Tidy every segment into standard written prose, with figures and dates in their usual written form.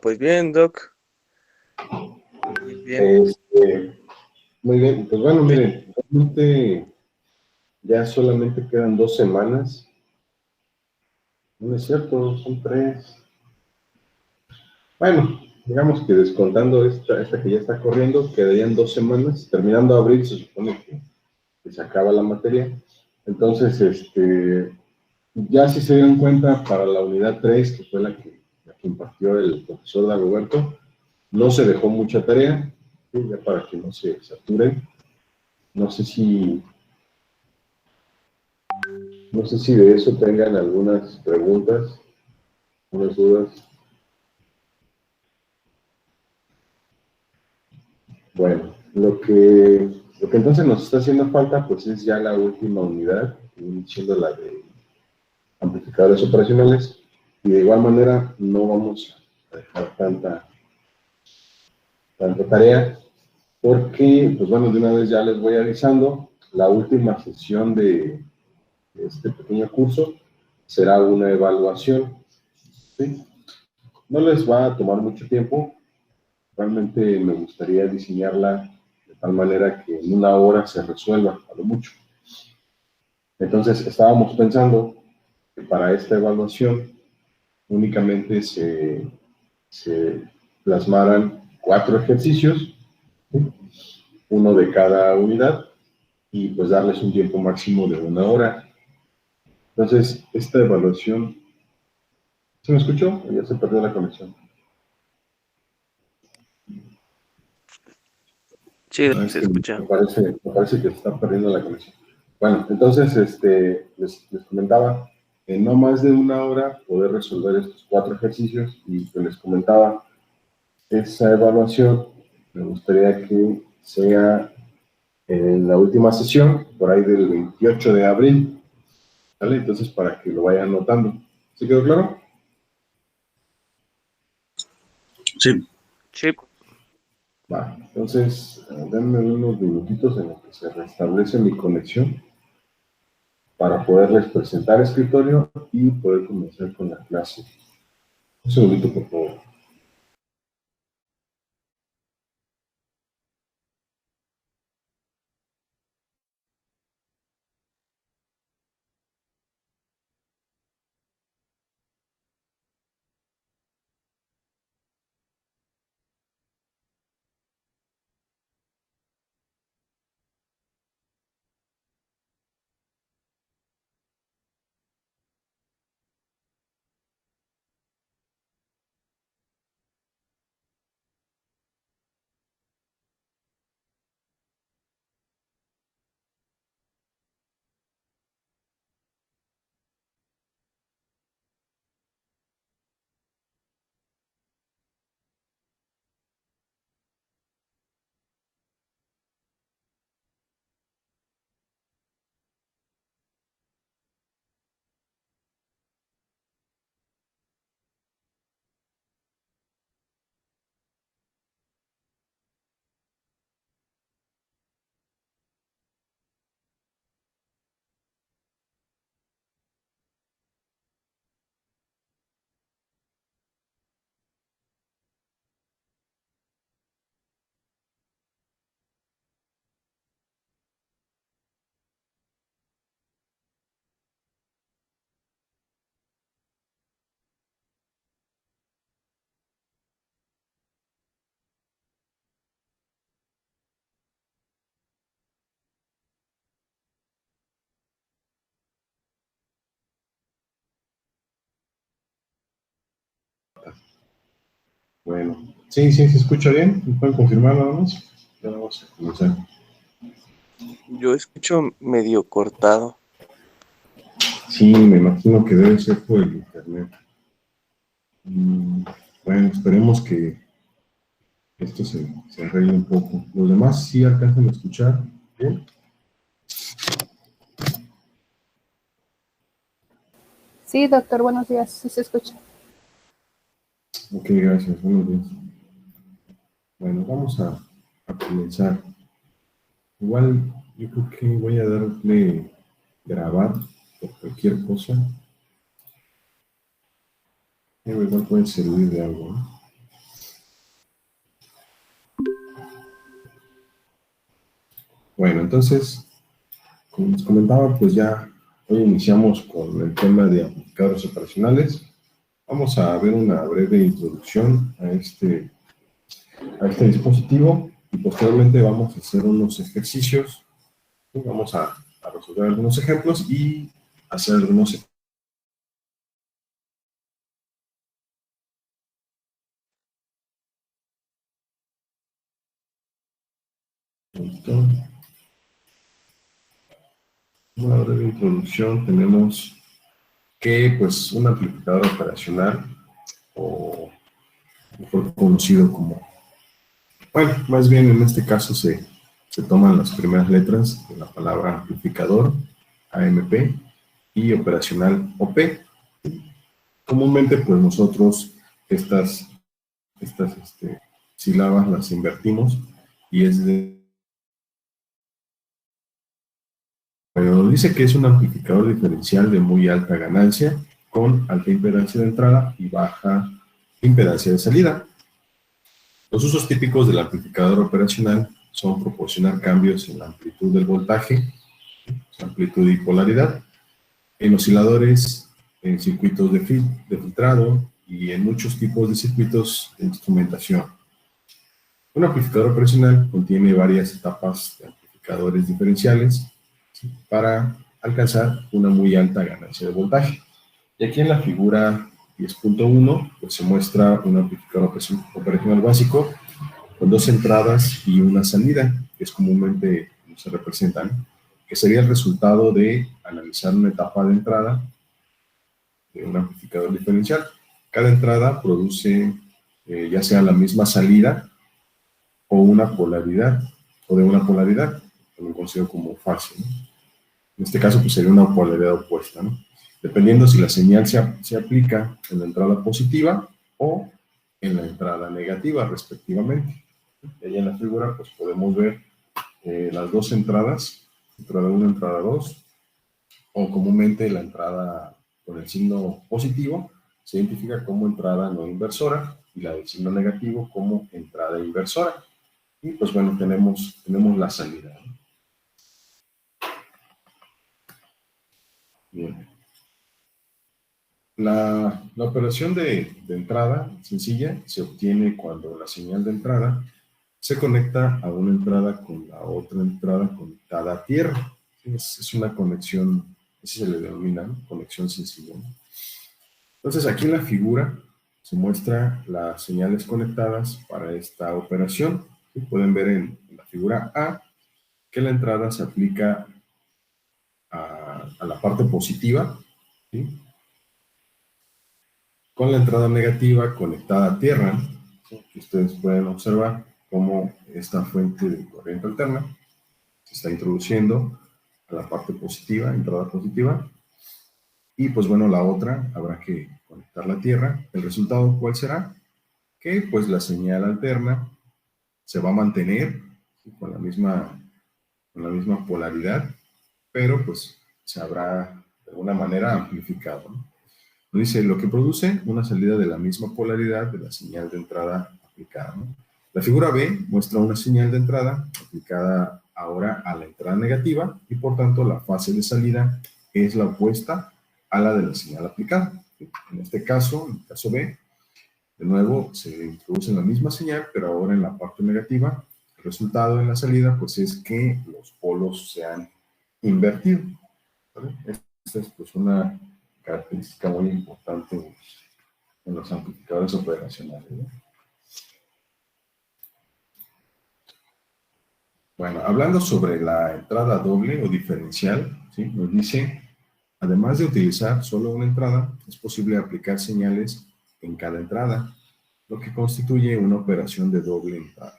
Pues bien, Doc. Muy bien. Muy bien, pues bueno, miren, realmente ya solamente quedan 2 semanas. No es cierto, son 3. Bueno, digamos que descontando esta que ya está corriendo, quedarían 2 semanas. Terminando abril se supone que se acaba la materia. Entonces, ya si se dieron cuenta, para la unidad 3, que fue la que impartió el profesor Dagoberto, no se dejó mucha tarea, ¿sí? Ya para que no se saturen. No sé si de eso tengan algunas preguntas, unas dudas. Bueno, lo que entonces nos está haciendo falta, pues es ya la última unidad, que viene siendo la de amplificadores operacionales, y de igual manera no vamos a dejar tanta tarea, porque, pues bueno, de una vez ya les voy avisando, la última sesión de este pequeño curso será una evaluación, ¿sí? No les va a tomar mucho tiempo, realmente me gustaría diseñarla de tal manera que en 1 hora se resuelva, a lo mucho. Entonces, estábamos pensando que para esta evaluación únicamente se plasmaran 4 ejercicios, ¿sí? Uno de cada unidad, y pues darles un tiempo máximo de 1 hora. Entonces, esta evaluación, ¿se me escuchó o ya se perdió la conexión? Sí, No, es se que escucha. me parece que se está perdiendo la conexión. Bueno, entonces les comentaba, en no más de 1 hora poder resolver estos 4 ejercicios, y pues les comentaba, esa evaluación me gustaría que sea en la última sesión, por ahí del 28 de abril, ¿vale? Entonces, para que lo vayan anotando. ¿Sí quedó claro? Sí. Sí. Va, entonces, denme unos minutitos en los que se restablece mi conexión para poderles presentar escritorio y poder comenzar con la clase. Un segundito, por favor. Bueno, sí, se escucha bien. ¿Me pueden confirmar nada más? Ya vamos a comenzar. Yo escucho medio cortado. Sí, me imagino que debe ser por el internet. Bueno, esperemos que esto se arregle un poco. Los demás sí alcanzan a escuchar bien. Sí, doctor, buenos días, sí se escucha. Ok, gracias, buenos días. Bueno, vamos a comenzar. Igual yo creo que voy a darle grabar por cualquier cosa. Igual puede servir de algo, ¿no? Bueno, entonces, como les comentaba, pues ya hoy iniciamos con el tema de amplificadores operacionales. Vamos a ver una breve introducción a este dispositivo y posteriormente vamos a hacer unos ejercicios. Vamos a resolver algunos ejemplos y hacer algunos ejercicios. Una breve introducción. Tenemos que, pues, un amplificador operacional, o mejor conocido como, bueno, más bien en este caso se toman las primeras letras de la palabra amplificador, AMP, y operacional, OP. Comúnmente, pues nosotros estas sílabas las invertimos y es de... Pero nos dice que es un amplificador diferencial de muy alta ganancia, con alta impedancia de entrada y baja impedancia de salida. Los usos típicos del amplificador operacional son proporcionar cambios en la amplitud del voltaje, amplitud y polaridad, en osciladores, en circuitos de filtrado y en muchos tipos de circuitos de instrumentación. Un amplificador operacional contiene varias etapas de amplificadores diferenciales para alcanzar una muy alta ganancia de voltaje. Y aquí en la figura 10.1 pues se muestra un amplificador operacional básico con dos entradas y una salida, que es comúnmente como se representan, que sería el resultado de analizar una etapa de entrada de un amplificador diferencial. Cada entrada produce ya sea la misma salida o una polaridad, o de una polaridad, también conocido como fase, ¿no? En este caso, pues sería una polaridad opuesta, ¿no? Dependiendo si la señal se aplica en la entrada positiva o en la entrada negativa, respectivamente. Y ahí en la figura, pues podemos ver las dos entradas, entrada 1, entrada 2, o comúnmente la entrada con el signo positivo se identifica como entrada no inversora y la del signo negativo como entrada inversora. Y pues bueno, tenemos la salida, ¿no? Bien. La operación de entrada sencilla se obtiene cuando la señal de entrada se conecta a una entrada con la otra entrada conectada a tierra. Es una conexión, así se le denomina, ¿no? Conexión sencilla, ¿no? Entonces aquí en la figura se muestra las señales conectadas para esta operación. ¿Sí? Pueden ver en la figura A que la entrada se aplica a la parte positiva, ¿sí? Con la entrada negativa conectada a tierra, ¿sí? Que ustedes pueden observar cómo esta fuente de corriente alterna se está introduciendo a la parte positiva, entrada positiva, y pues bueno, la otra habrá que conectar la tierra. ¿El resultado cuál será? Que pues la señal alterna se va a mantener, ¿sí? con la misma polaridad, pero pues se habrá de alguna manera amplificado, ¿no? Dice, lo que produce una salida de la misma polaridad de la señal de entrada aplicada, ¿no? La figura B muestra una señal de entrada aplicada ahora a la entrada negativa y por tanto la fase de salida es la opuesta a la de la señal aplicada. En este caso, en el caso B, de nuevo se introduce la misma señal, pero ahora en la parte negativa. El resultado en la salida pues es que los polos se han invertido, ¿vale? Esta es pues una característica muy importante en los amplificadores operacionales, ¿no? Bueno, hablando sobre la entrada doble o diferencial, ¿sí? Nos dice, además de utilizar solo una entrada, es posible aplicar señales en cada entrada, lo que constituye una operación de doble entrada.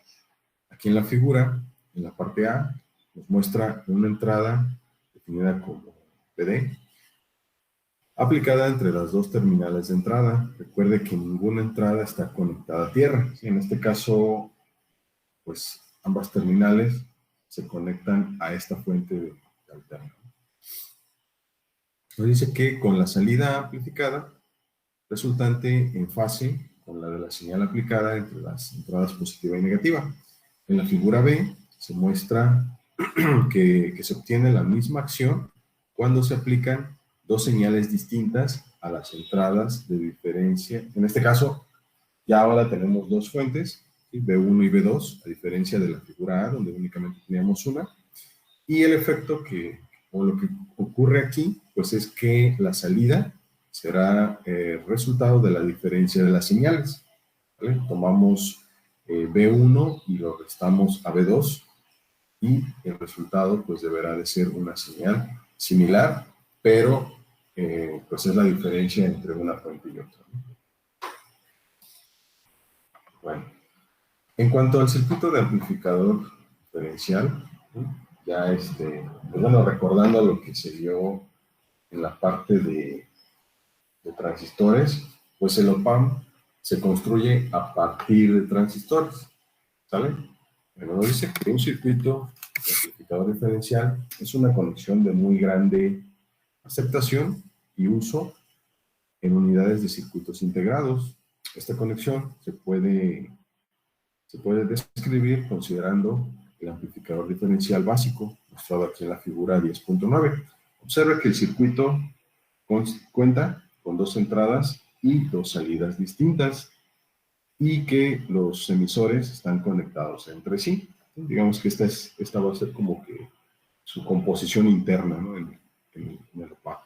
Aquí en la figura, en la parte A, nos muestra una entrada definida como PD, aplicada entre las dos terminales de entrada. Recuerde que ninguna entrada está conectada a tierra. En este caso, pues ambas terminales se conectan a esta fuente de alterna. Nos dice que con la salida amplificada resultante en fase con la de la señal aplicada entre las entradas positiva y negativa. En la figura B se muestra que se obtiene la misma acción cuando se aplican dos señales distintas a las entradas de diferencia. En este caso, ya ahora tenemos dos fuentes, ¿sí? B1 y B2, a diferencia de la figura A, donde únicamente teníamos una. Y el efecto o lo que ocurre aquí, pues es que la salida será resultado de la diferencia de las señales, ¿vale? Tomamos B1 y lo restamos a B2, y el resultado pues deberá de ser una señal similar, pero pues es la diferencia entre una fuente y otra, ¿no? Bueno, en cuanto al circuito de amplificador diferencial, ¿no? Ya pues bueno, recordando lo que se vio en la parte de transistores, pues el op-amp se construye a partir de transistores, ¿sale? Bueno, nos dice que un circuito de amplificador diferencial es una conexión de muy grande aceptación y uso en unidades de circuitos integrados. Esta conexión se puede describir considerando el amplificador diferencial básico, mostrado aquí en la figura 10.9. Observe que el circuito cuenta con dos entradas y dos salidas distintas y que los emisores están conectados entre sí. Digamos que esta va a ser como que su composición interna, ¿no? en el op-amp.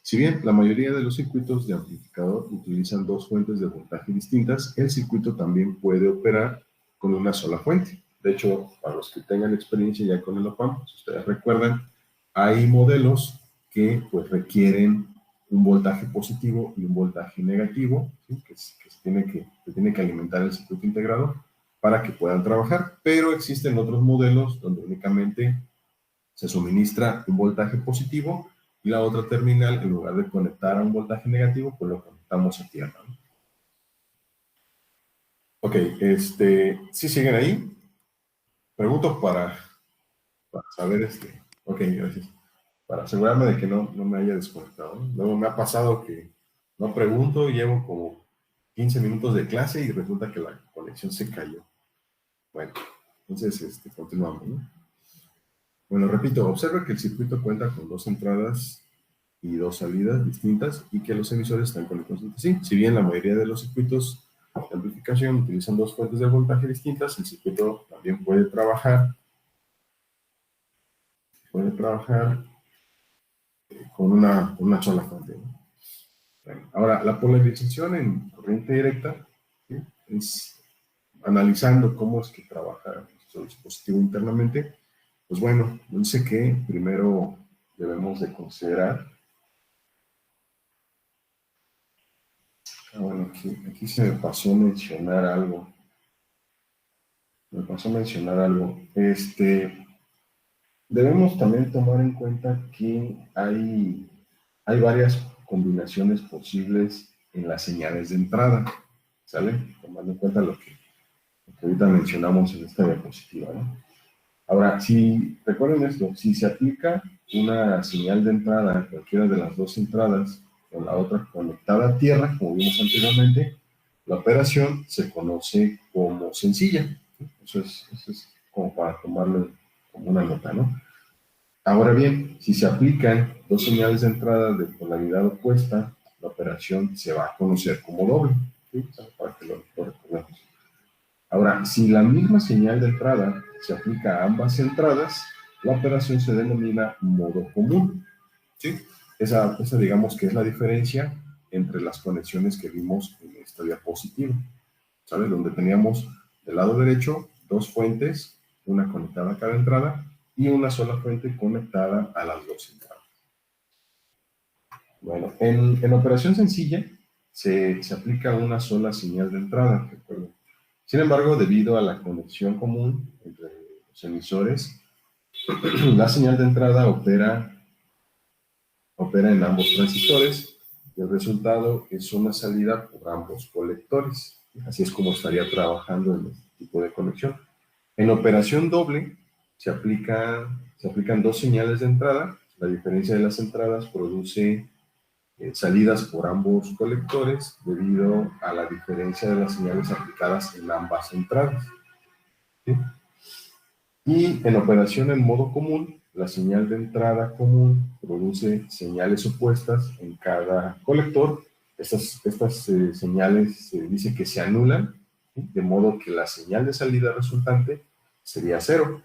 Si bien la mayoría de los circuitos de amplificador utilizan dos fuentes de voltaje distintas, el circuito también puede operar con una sola fuente. De hecho, para los que tengan experiencia ya con el op-amp, si ustedes recuerdan, hay modelos que pues requieren un voltaje positivo y un voltaje negativo, ¿sí? que se tiene que alimentar el circuito integrado para que puedan trabajar, pero existen otros modelos donde únicamente se suministra un voltaje positivo y la otra terminal, en lugar de conectar a un voltaje negativo, pues lo conectamos a tierra, ¿no? Ok, ¿sí siguen ahí? Pregunto para saber ok, gracias. Para asegurarme de que no me haya desconectado, ¿no? Luego me ha pasado que no pregunto, llevo como 15 minutos de clase y resulta que la conexión se cayó. Bueno, entonces continuamos, ¿no? Bueno, repito, observa que el circuito cuenta con dos entradas y dos salidas distintas y que los emisores están conectados entre sí. Si bien la mayoría de los circuitos de amplificación utilizan dos fuentes de voltaje distintas, el circuito también puede trabajar con una sola fuente, ¿no? Bueno, ahora, la polarización en corriente directa, ¿sí? Es analizando cómo es que trabaja nuestro dispositivo internamente. Pues bueno, dice que primero debemos de considerar. Bueno, aquí se me pasó mencionar algo. Debemos también tomar en cuenta que hay varias combinaciones posibles en las señales de entrada, ¿sale? Tomando en cuenta lo que ahorita mencionamos en esta diapositiva, ¿no? Ahora, si recuerden esto, si se aplica una señal de entrada a cualquiera de las dos entradas con la otra conectada a tierra, como vimos anteriormente, la operación se conoce como sencilla. Eso es como para tomarlo como una nota, ¿no? Ahora bien, si se aplican dos señales de entrada de polaridad opuesta, la operación se va a conocer como doble, ¿sí? Para que lo recordemos. Ahora, si la misma señal de entrada se aplica a ambas entradas, la operación se denomina modo común, ¿sí? Esa digamos que es la diferencia entre las conexiones que vimos en esta diapositiva, ¿sabes? Donde teníamos del lado derecho dos fuentes, una conectada a cada entrada y una sola fuente conectada a las dos entradas. Bueno, en operación sencilla se aplica una sola señal de entrada, recuerden. Sin embargo, debido a la conexión común entre los emisores, la señal de entrada opera en ambos transistores y el resultado es una salida por ambos colectores. Así es como estaría trabajando en este tipo de conexión. En operación doble se aplican dos señales de entrada. La diferencia de las entradas produce salidas por ambos colectores debido a la diferencia de las señales aplicadas en ambas entradas, ¿sí? Y en operación en modo común, la señal de entrada común produce señales opuestas en cada colector. Estas señales se dice que se anulan, ¿sí? De modo que la señal de salida resultante sería cero.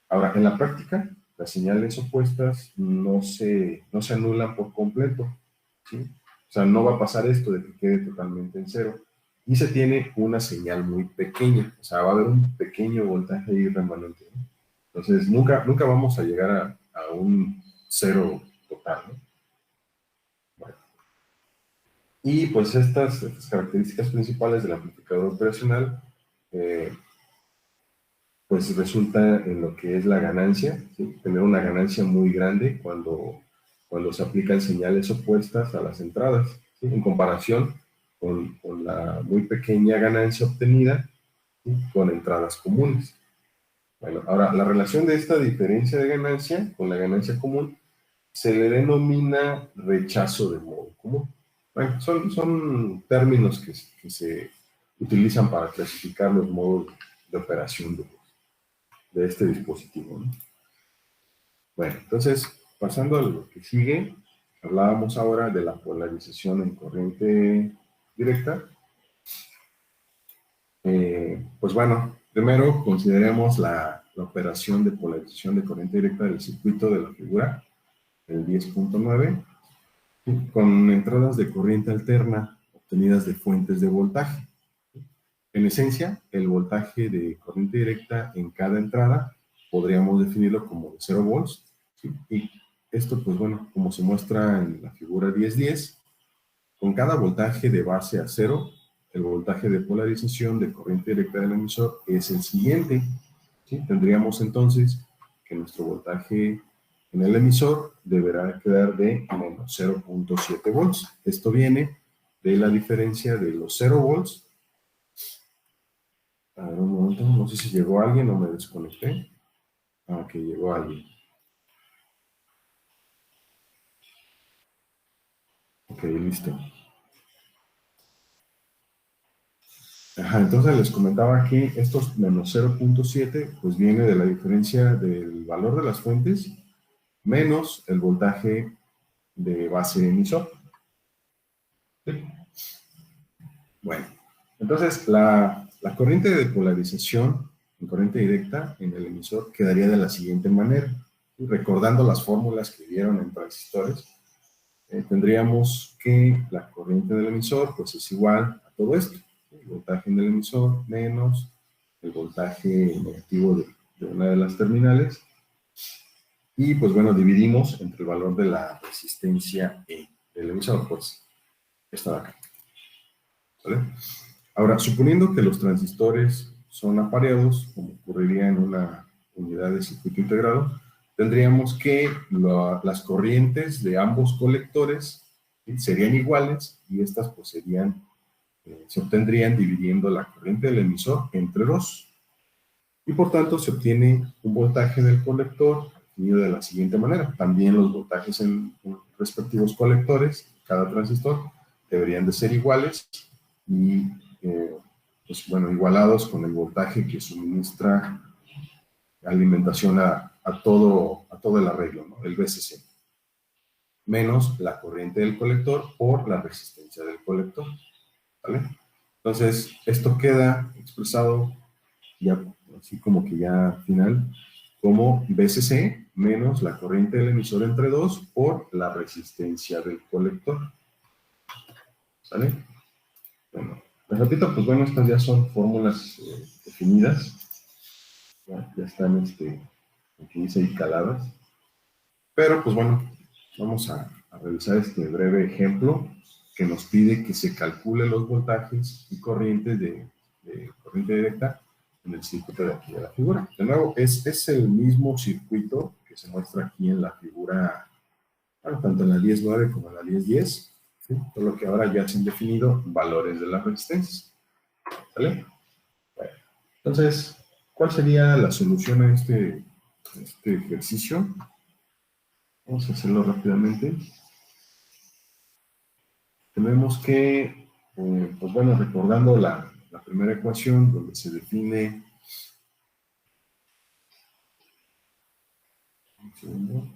Ahora, en la práctica, las señales opuestas no se anulan por completo, ¿sí? O sea, no va a pasar esto de que quede totalmente en cero. Y se tiene una señal muy pequeña, o sea, va a haber un pequeño voltaje ahí remanente, ¿no? Entonces, nunca vamos a llegar a un cero total, ¿no? Bueno, y pues estas características principales del amplificador operacional, eh, pues resulta en lo que es la ganancia, ¿sí? Tener una ganancia muy grande cuando se aplican señales opuestas a las entradas, ¿sí? En comparación con la muy pequeña ganancia obtenida, ¿sí? Con entradas comunes. Bueno, ahora, la relación de esta diferencia de ganancia con la ganancia común se le denomina rechazo de modo común. Bueno, son términos que se utilizan para clasificar los modos de operación de este dispositivo, ¿no? Bueno, entonces, pasando a lo que sigue, hablábamos ahora de la polarización en corriente directa. Pues bueno, primero consideremos la operación de polarización de corriente directa del circuito de la figura, el 10.9, con entradas de corriente alterna obtenidas de fuentes de voltaje. En esencia, el voltaje de corriente directa en cada entrada podríamos definirlo como de 0 volts, ¿sí? Y esto, pues bueno, como se muestra en la figura 1010, con cada voltaje de base a 0, el voltaje de polarización de corriente directa del emisor es el siguiente, ¿sí? Tendríamos entonces que nuestro voltaje en el emisor deberá quedar de menos 0.7 volts. Esto viene de la diferencia de los 0 volts. A ver, un momento, no sé si llegó alguien o me desconecté. Ah, que llegó alguien. Ok, listo. Ajá, entonces les comentaba que estos menos 0.7 pues viene de la diferencia del valor de las fuentes menos el voltaje de base emisor. ¿Sí? Bueno, entonces la corriente de polarización en corriente directa en el emisor quedaría de la siguiente manera. Y recordando las fórmulas que vieron en transistores, tendríamos que la corriente del emisor pues es igual a todo esto. El voltaje en el emisor menos el voltaje negativo de una de las terminales. Y pues bueno, dividimos entre el valor de la resistencia E del emisor, pues esta de acá. ¿Vale? Ahora, suponiendo que los transistores son apareados, como ocurriría en una unidad de circuito integrado, tendríamos que las corrientes de ambos colectores, ¿sí?, serían iguales y estas pues se obtendrían dividiendo la corriente del emisor entre dos. Y por tanto se obtiene un voltaje del colector definido de la siguiente manera. También los voltajes en respectivos colectores, cada transistor, deberían de ser iguales y pues bueno, igualados con el voltaje que suministra alimentación a todo el arreglo, ¿no? El VCC, menos la corriente del colector por la resistencia del colector, ¿vale? Entonces, esto queda expresado ya así como que ya final, como VCC menos la corriente del emisor entre 2 por la resistencia del colector, ¿sale? Bueno, les repito, pues bueno, estas ya son fórmulas definidas, ya están aquí dice ahí caladas, pero pues bueno, vamos a revisar este breve ejemplo que nos pide que se calcule los voltajes y corrientes de corriente directa en el circuito de aquí de la figura. De nuevo, es el mismo circuito que se muestra aquí en la figura, bueno, tanto en la 10.9 como en la 10.10, ¿sí? Por lo que ahora ya se han definido valores de las resistencias, ¿vale? Bueno, entonces, ¿cuál sería la solución a este ejercicio? Vamos a hacerlo rápidamente. Tenemos que, pues bueno, recordando la primera ecuación donde se define Un segundo.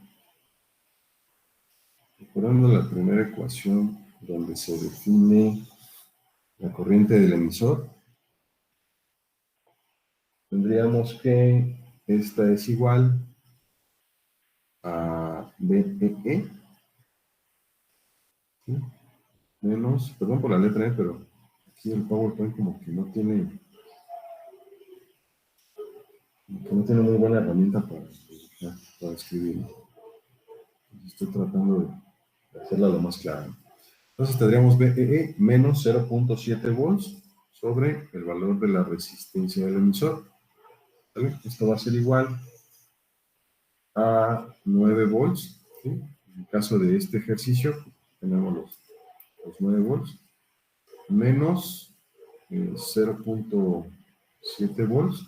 Recordando la primera ecuación donde se define la corriente del emisor, tendríamos que esta es igual a BEE, ¿sí? Menos, perdón por la letra E, pero aquí el PowerPoint como que no tiene muy buena herramienta para escribir. Estoy tratando de hacerla lo más clara. Entonces tendríamos BEE menos 0.7 volts sobre el valor de la resistencia del emisor. ¿Vale? Esto va a ser igual a 9 volts. ¿Sí? En el caso de este ejercicio, tenemos los 9 volts menos 0.7 volts.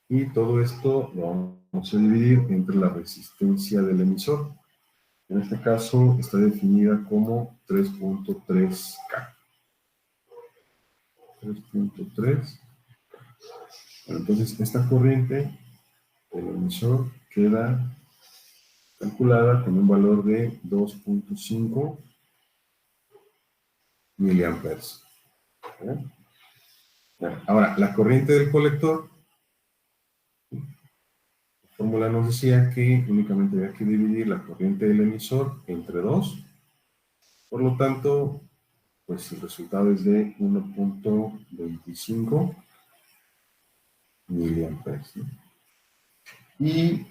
Y todo esto lo vamos a dividir entre la resistencia del emisor. En este caso está definida como 3.3K. 3.3. Bueno, entonces esta corriente del emisor queda calculada con un valor de 2.5 miliamperes. ¿Bien? Bueno, ahora, la corriente del colector, la fórmula nos decía que únicamente había que dividir la corriente del emisor entre 2. Por lo tanto, pues el resultado es de 1.25 miliamperes. ¿No? Y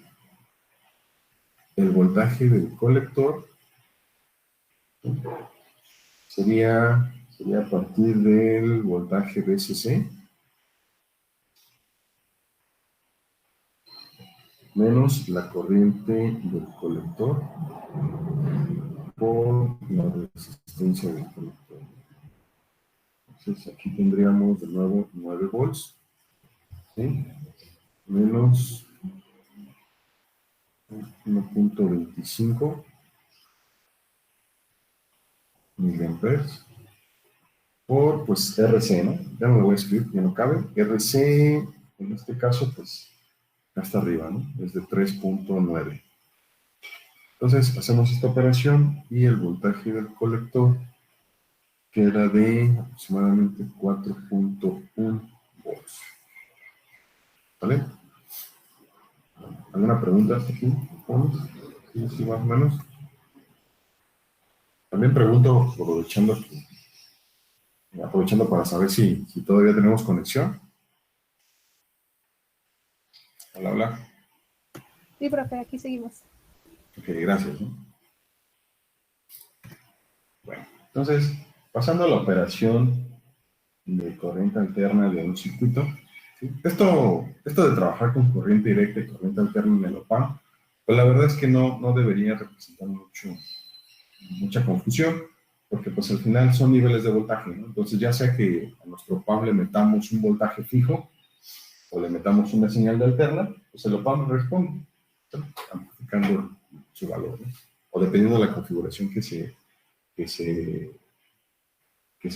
el voltaje del colector, ¿no? sería a partir del voltaje VCC menos la corriente del colector por la resistencia del colector. Entonces aquí tendríamos de nuevo 9 volts, ¿sí? Menos 1.25 miliamperes por, pues, RC, ¿no? Ya no lo voy a escribir, ya no cabe. RC, en este caso, pues, hasta arriba, ¿no? Es de 3.9. Entonces, hacemos esta operación y el voltaje del colector queda de aproximadamente 4.1 volts. ¿Vale? ¿Alguna pregunta hasta aquí? ¿Vamos? ¿Sí, más o menos? También pregunto, aprovechando para saber si todavía tenemos conexión. Hola, hola. Sí, profe, aquí seguimos. Ok, gracias, ¿no? Bueno, entonces, pasando a la operación de corriente alterna de un circuito, ¿sí? Esto de trabajar con corriente directa y corriente alterna en el OPAMP, pues la verdad es que no debería representar mucha confusión, porque pues al final son niveles de voltaje, ¿no? Entonces ya sea que a nuestro OPAMP le metamos un voltaje fijo o le metamos una señal de alterna, pues el OPAMP responde, ¿sí? Amplificando su valor, ¿no? O dependiendo de la configuración que se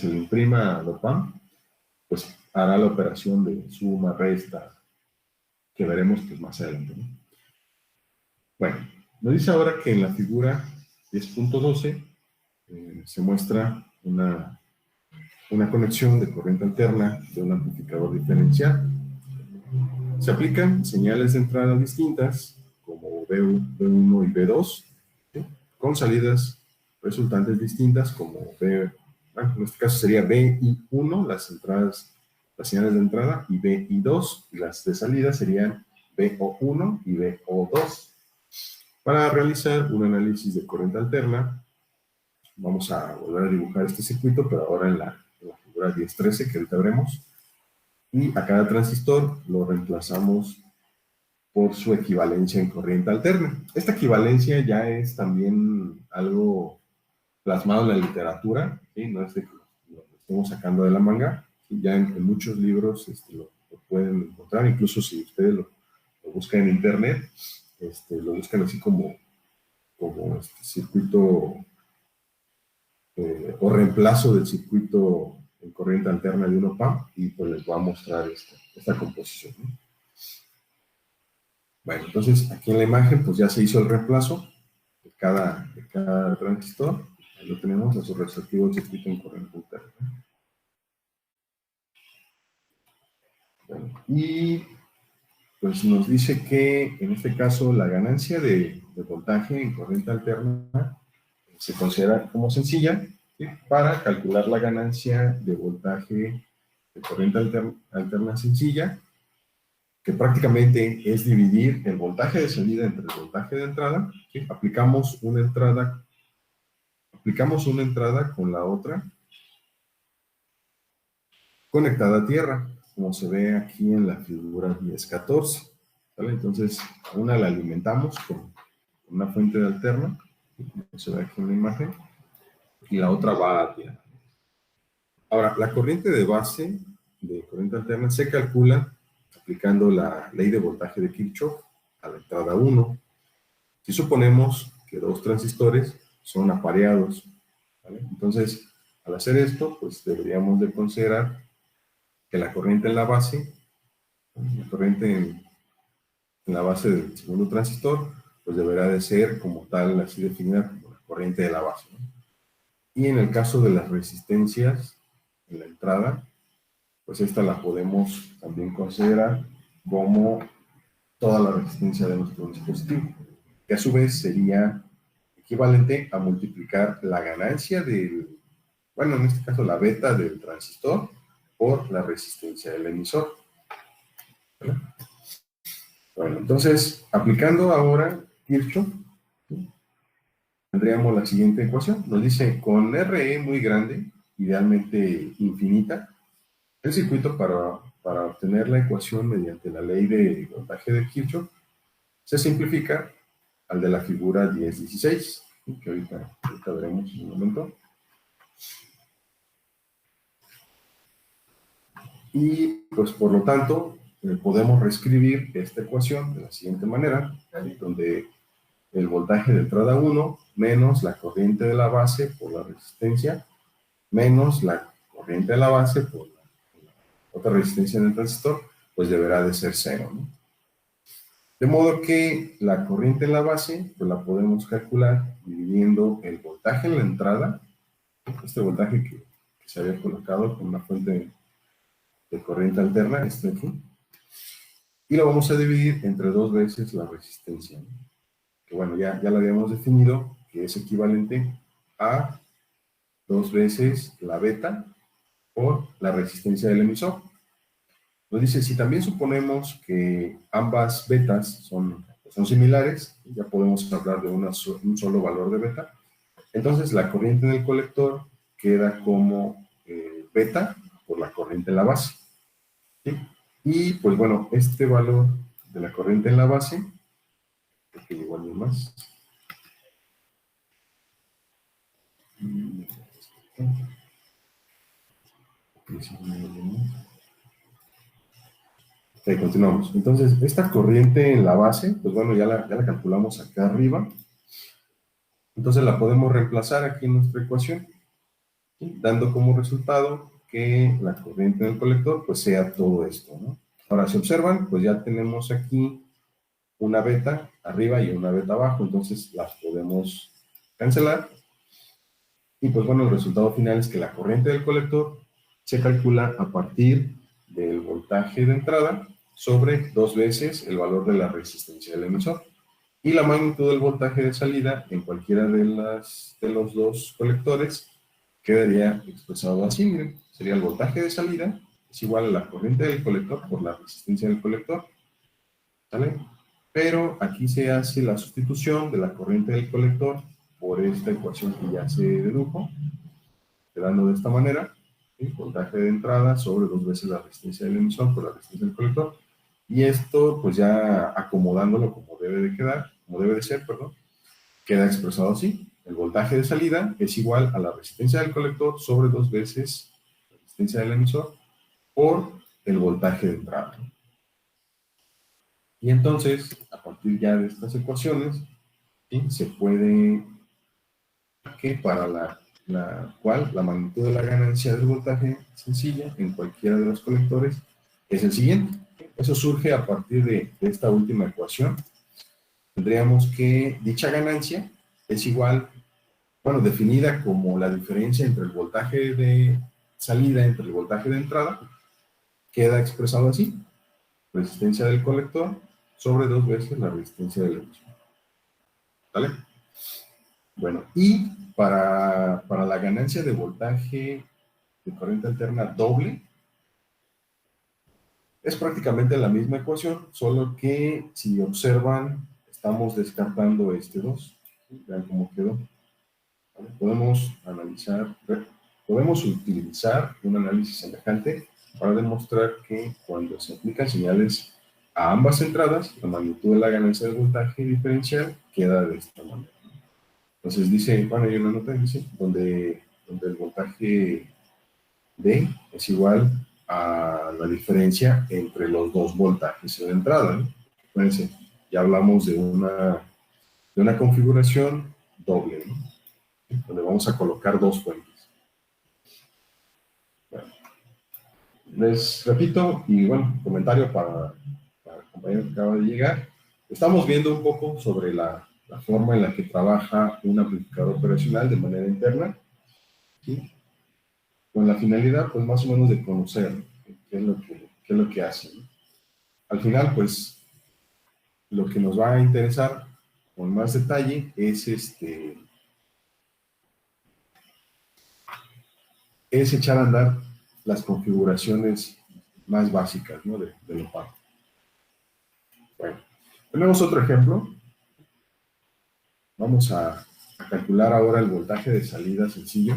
le imprima al OPAMP, pues hará la operación de suma, resta, que veremos pues más adelante, ¿no? Bueno, nos dice ahora que en la figura 10.12 se muestra una conexión de corriente alterna de un amplificador diferencial. Se aplican señales de entrada distintas, como B1 y B2, ¿sí? Con salidas resultantes distintas, como bueno, en este caso sería BI1, las señales de entrada, y BI2, y las de salida serían BO1 y BO2. Para realizar un análisis de corriente alterna, vamos a volver a dibujar este circuito, pero ahora en la figura 10.13 que ahorita veremos. Y a cada transistor lo reemplazamos por su equivalencia en corriente alterna. Esta equivalencia ya es también algo plasmado en la literatura, ¿sí? No es de que lo estemos sacando de la manga, ¿sí? Ya en muchos libros lo pueden encontrar, incluso si ustedes lo buscan en internet, lo buscan así como circuito o reemplazo del circuito en corriente alterna de un OPAMP, y pues les va a mostrar esta composición, ¿no? Bueno, entonces aquí en la imagen pues ya se hizo el reemplazo de cada transistor. Ahí lo tenemos a su respectivo circuito en corriente alterna. Bueno, y pues nos dice que en este caso la ganancia de voltaje en corriente alterna se considera como sencilla, ¿sí? Para calcular la ganancia de voltaje de corriente alterna sencilla, que prácticamente es dividir el voltaje de salida entre el voltaje de entrada, ¿sí? Aplicamos una entrada con la otra conectada a tierra, como se ve aquí en la figura 10-14, ¿vale? Entonces, a una la alimentamos con una fuente de alterna, como se ve aquí en la imagen, y la otra va a tierra. Ahora, la corriente de base de corriente alterna se calcula aplicando la ley de voltaje de Kirchhoff a la entrada 1. Si suponemos que dos transistores son apareados, ¿vale? Entonces, al hacer esto, pues deberíamos de considerar que la corriente en la base, en la base del segundo transistor, pues deberá de ser como tal, así definida como la corriente de la base, ¿no? Y en el caso de las resistencias en la entrada, pues esta la podemos también considerar como toda la resistencia de nuestro dispositivo, que a su vez sería equivalente a multiplicar la ganancia del, bueno, en este caso la beta del transistor por la resistencia del emisor, ¿vale? Bueno, entonces, aplicando ahora Kirchhoff, ¿sí? Tendríamos la siguiente ecuación. Nos dice, con RE muy grande, idealmente infinita, el circuito para obtener la ecuación mediante la ley de voltaje de Kirchhoff se simplifica al de la figura 10-16, que ahorita veremos en un momento. Y pues por lo tanto, podemos reescribir esta ecuación de la siguiente manera, ¿vale? Donde el voltaje de entrada 1 menos la corriente de la base por la resistencia menos la corriente de la base por la otra resistencia del transistor, pues deberá de ser 0, ¿no? De modo que la corriente en la base, pues la podemos calcular dividiendo el voltaje en la entrada, este voltaje que se había colocado con una fuente de corriente alterna, este aquí, y lo vamos a dividir entre dos veces la resistencia, ¿no? Que bueno, ya lo habíamos definido, que es equivalente a dos veces la beta por la resistencia del emisor. Nos dice, si también suponemos que ambas betas son similares, ya podemos hablar de un solo valor de beta, entonces la corriente en el colector queda como beta por la corriente en la base, ¿sí? Y pues bueno, este valor de la corriente en la base, que igual no más, ok, continuamos. Entonces, esta corriente en la base, pues bueno, ya la calculamos acá arriba. Entonces la podemos reemplazar aquí en nuestra ecuación, ¿sí? Dando como resultado que la corriente en el colector, pues sea todo esto, ¿no? Ahora, si observan, pues ya tenemos aquí una beta arriba y una beta abajo, entonces las podemos cancelar. Y pues bueno, el resultado final es que la corriente del colector se calcula a partir del voltaje de entrada sobre dos veces el valor de la resistencia del emisor. Y la magnitud del voltaje de salida en cualquiera de los dos colectores quedaría expresado así, miren. Sería el voltaje de salida es igual a la corriente del colector por la resistencia del colector, ¿vale? Pero aquí se hace la sustitución de la corriente del colector por esta ecuación que ya se dedujo, quedando de esta manera, ¿sí? Voltaje de entrada sobre dos veces la resistencia del emisor por la resistencia del colector. Y esto, pues ya acomodándolo como debe de quedar, como debe de ser, perdón, queda expresado así. El voltaje de salida es igual a la resistencia del colector sobre dos veces la resistencia del emisor por el voltaje de entrada. Y entonces, a partir ya de estas ecuaciones, ¿sí? Se puede que para la cual la magnitud de la ganancia del voltaje sencilla en cualquiera de los colectores es el siguiente. Eso surge a partir de esta última ecuación. Tendríamos que dicha ganancia es igual, bueno, definida como la diferencia entre el voltaje de salida entre el voltaje de entrada, queda expresado así: resistencia del colector sobre 2 veces la resistencia del emisor. ¿Vale? Bueno, y para la ganancia de voltaje de corriente alterna doble, es prácticamente la misma ecuación, solo que si observan, estamos descartando este 2. Vean cómo quedó. ¿Vale? Podemos utilizar un análisis semejante para demostrar que cuando se aplican señales a ambas entradas, la magnitud de la ganancia de voltaje diferencial queda de esta manera. Entonces dice, bueno, hay una nota, dice, donde el voltaje D es igual a la diferencia entre los dos voltajes de entrada, ¿no? Fíjense, ya hablamos de una configuración doble, ¿no? Donde vamos a colocar dos fuentes. Bueno, les repito, y bueno, comentario para el compañero que acaba de llegar. Estamos viendo un poco sobre la forma en la que trabaja un amplificador operacional de manera interna, ¿sí? Con la finalidad, pues más o menos de conocer qué es lo que hace, ¿no? Al final, pues, lo que nos va a interesar con más detalle es echar a andar las configuraciones más básicas, ¿no? de lo par. Bueno, tenemos otro ejemplo. Vamos a calcular ahora el voltaje de salida sencillo,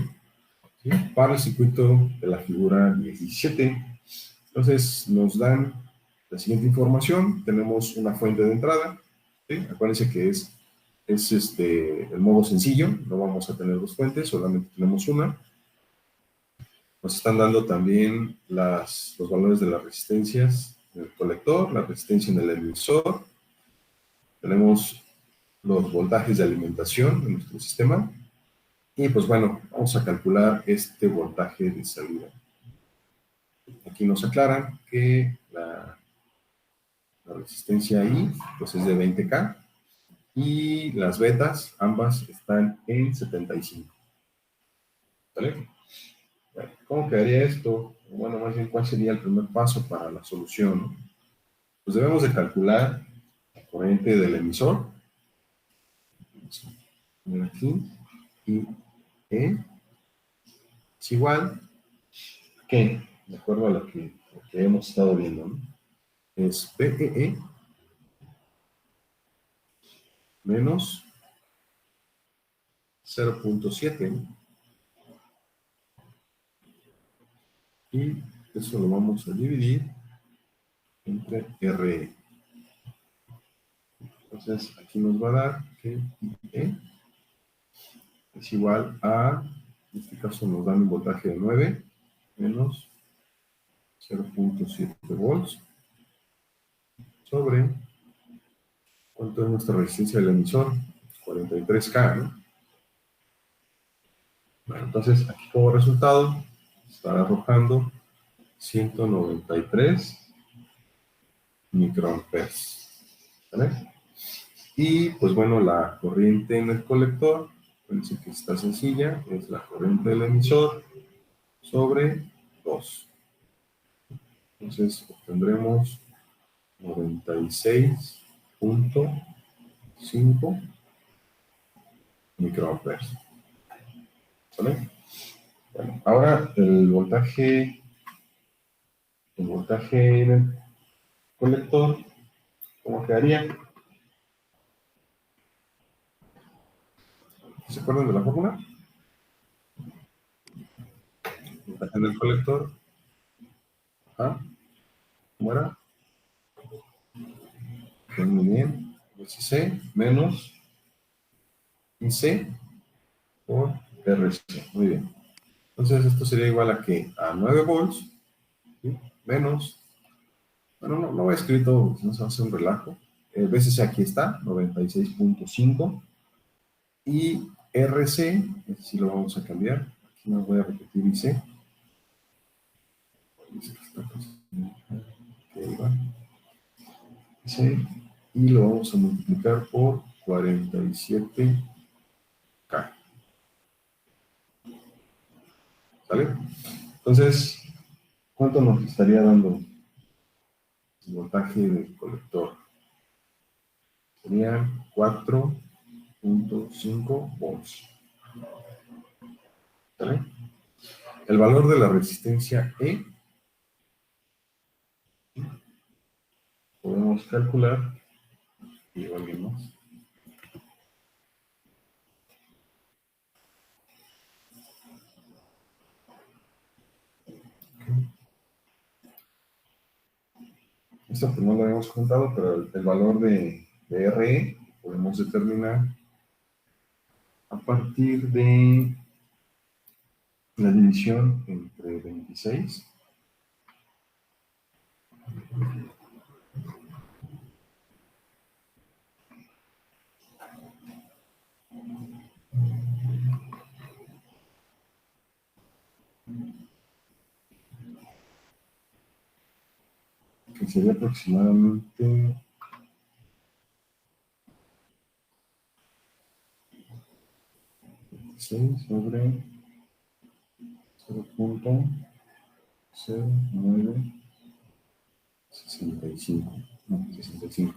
¿sí? Para el circuito de la figura 17. Entonces nos dan la siguiente información. Tenemos una fuente de entrada, ¿sí? Acuérdense que es el modo sencillo, no vamos a tener dos fuentes, solamente tenemos una. Nos están dando también los valores de las resistencias en el colector, la resistencia en el emisor. Tenemos los voltajes de alimentación en nuestro sistema. Y pues bueno, vamos a calcular este voltaje de salida. Aquí nos aclaran que la resistencia I pues es de 20K y las betas ambas están en 75. ¿Vale? Bueno, ¿cómo quedaría esto? Bueno, más bien, ¿cuál sería el primer paso para la solución? Pues debemos de calcular la corriente del emisor. Vamos a poner aquí. Y E es igual a ¿qué? De acuerdo a lo que hemos estado viendo, ¿no? Es PEE menos 0.7, y eso lo vamos a dividir entre RE. Entonces aquí nos va a dar que IE es igual a, en este caso nos dan un voltaje de 9 menos 0.7 volts sobre, ¿cuánto es nuestra resistencia del emisor? 43K, ¿no? Bueno, entonces aquí como resultado estará arrojando 193 microamperes, ¿vale? Y pues bueno, la corriente en el colector, parece que está sencilla, es la corriente del emisor sobre 2. Entonces obtendremos 96.5 microamperes. ¿Vale? Bueno, ahora el voltaje en el colector, ¿cómo quedaría? ¿Se acuerdan de la fórmula? Voltaje en el colector. Ajá. ¿Cómo era? Muy bien. C menos IC por RC. Muy bien. Entonces esto sería igual a que a 9 volts, ¿sí? Menos, bueno, no voy a escribir todo, si no se hace un relajo. Veces aquí está, 96.5. Y RC, este sí lo vamos a cambiar. Aquí no voy a repetir IC. Okay, va. Sí, y lo vamos a multiplicar por 47K. ¿Sale? Entonces, ¿cuánto nos estaría dando el voltaje del colector? Sería 4.5 volts. ¿Sale? El valor de la resistencia E podemos calcular, y alguien más. Esto pues no lo habíamos contado, pero el valor de RE podemos determinar a partir de la división entre 26 que sería aproximadamente 6 sobre 0.0965. No, 65.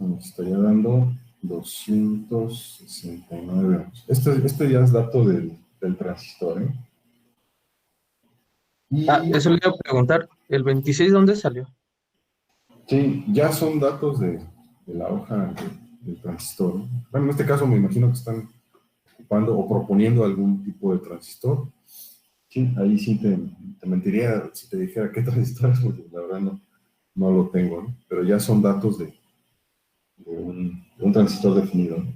Nos estaría dando 269 ohms. Esto ya es dato del transistor, ¿eh? Y Eso le iba a preguntar. ¿El 26 dónde salió? sí, ya son datos de la hoja del transistor, ¿no? Bueno, en este caso me imagino que están ocupando o proponiendo algún tipo de transistor. Sí, ahí sí te mentiría si te dijera qué transistor es, porque la verdad no lo tengo, ¿no? Pero ya son datos de un transistor definido, ¿no?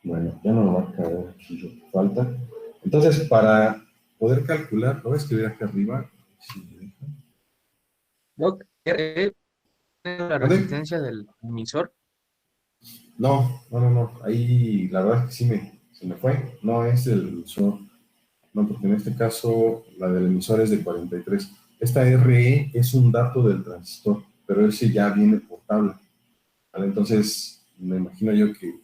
Bueno, ya no lo va a caer aquí lo que falta. Entonces, para poder calcular, lo voy a escribir aquí arriba. Si me deja. Doc, ¿es la ¿Dónde? resistencia del emisor? No. Ahí la verdad es que se me fue. No es el emisor. No, porque en este caso la del emisor es de 43. Esta RE es un dato del transistor, pero ese ya viene por tabla, ¿vale? Entonces, me imagino yo que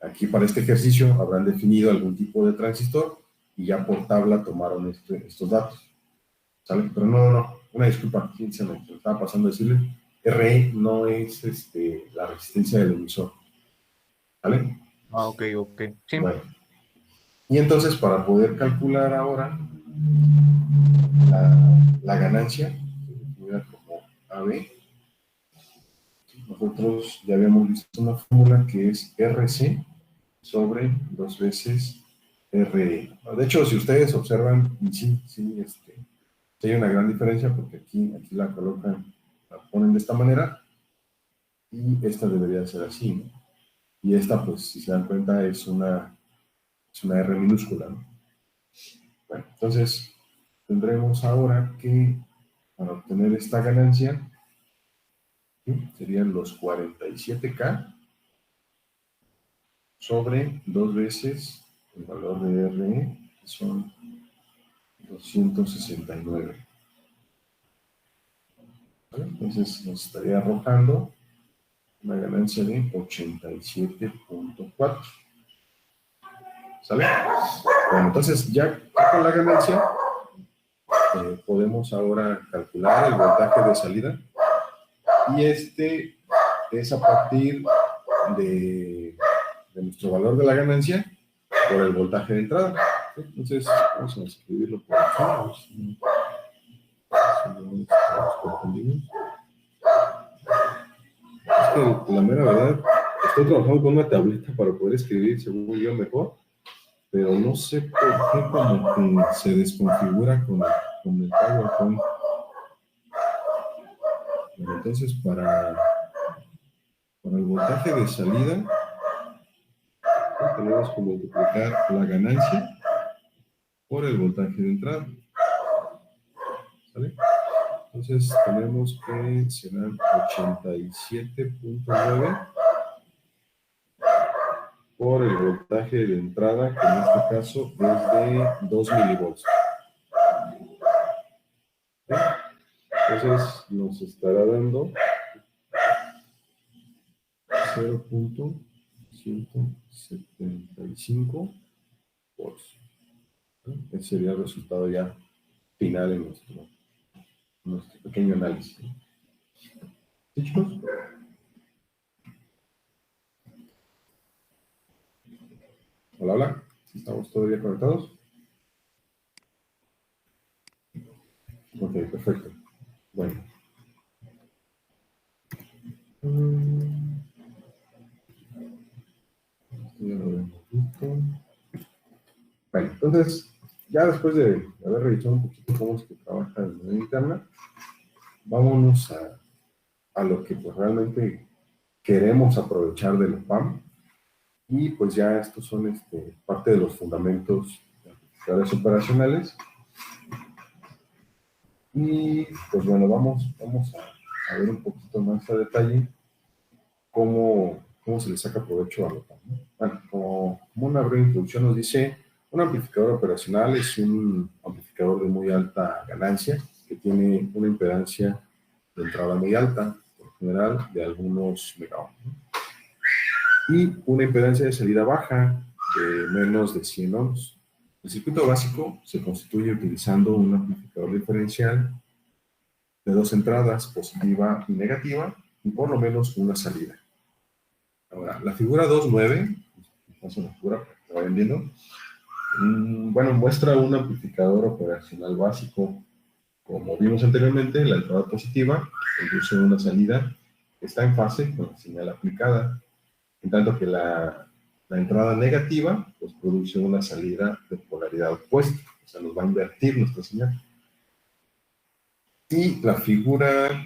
aquí para este ejercicio habrán definido algún tipo de transistor y ya por tabla tomaron estos datos, ¿sale? Pero no. Una disculpa, sí, se me estaba pasando a decirle. RE no es la resistencia del emisor, ¿vale? Ah, ok. Sí. Bueno, y entonces para poder calcular ahora la ganancia, definida como AB, nosotros ya habíamos visto una fórmula que es RC sobre 2 veces RE. De hecho, si ustedes observan, sí, sí hay una gran diferencia porque aquí la colocan, la ponen de esta manera y esta debería ser así, ¿no? Y esta, pues, si se dan cuenta, es una R minúscula, ¿no? Bueno, entonces tendremos ahora que para obtener esta ganancia, ¿sí? Serían los 47K sobre 2 veces el valor de RE, que son 269. ¿Vale? Entonces nos estaría arrojando una ganancia de 87.4. ¿Sale? Bueno, entonces ya con la ganancia podemos ahora calcular el voltaje de salida y es a partir de nuestro valor de la ganancia por el voltaje de entrada. Entonces vamos a escribirlo por aquí. Es que la mera verdad, estoy trabajando con una tableta para poder escribir según yo mejor, pero no sé por qué como que se desconfigura con el PowerPoint. Bueno, entonces para el voltaje de salida tenemos que multiplicar la ganancia por el voltaje de entrada. ¿Sale? Entonces tenemos que serán 87.9 por el voltaje de entrada, que en este caso es de 2 milivolts. ¿Sí? Entonces nos estará dando 0.175 volts. Ese sería el resultado ya final en nuestro pequeño análisis. ¿Sí, chicos? Hola, hola. ¿Estamos todavía conectados? Ok, perfecto. Bueno. Bueno, entonces, ya después de haber revisado un poquito cómo es que trabaja de manera interna, vámonos a lo que pues realmente queremos aprovechar del PAM. Y pues ya estos son parte de los fundamentos de amplificadores operacionales. Y pues bueno, vamos a ver un poquito más a detalle cómo se le saca provecho a lo PAM, ¿no? Bueno, como una breve introducción nos dice, un amplificador operacional es un amplificador de muy alta ganancia que tiene una impedancia de entrada muy alta, por general de algunos megaohms, ¿no? Y una impedancia de salida baja de menos de 100 ohms. El circuito básico se constituye utilizando un amplificador diferencial de dos entradas, positiva y negativa, y por lo menos una salida. Ahora, la figura 2.9, paso la figura para que vayan viendo, bueno, muestra un amplificador operacional básico. Como vimos anteriormente, la entrada positiva conduce a una salida que está en fase con la señal aplicada, en tanto que la entrada negativa pues produce una salida de polaridad opuesta, o sea, nos va a invertir nuestra señal. Y la figura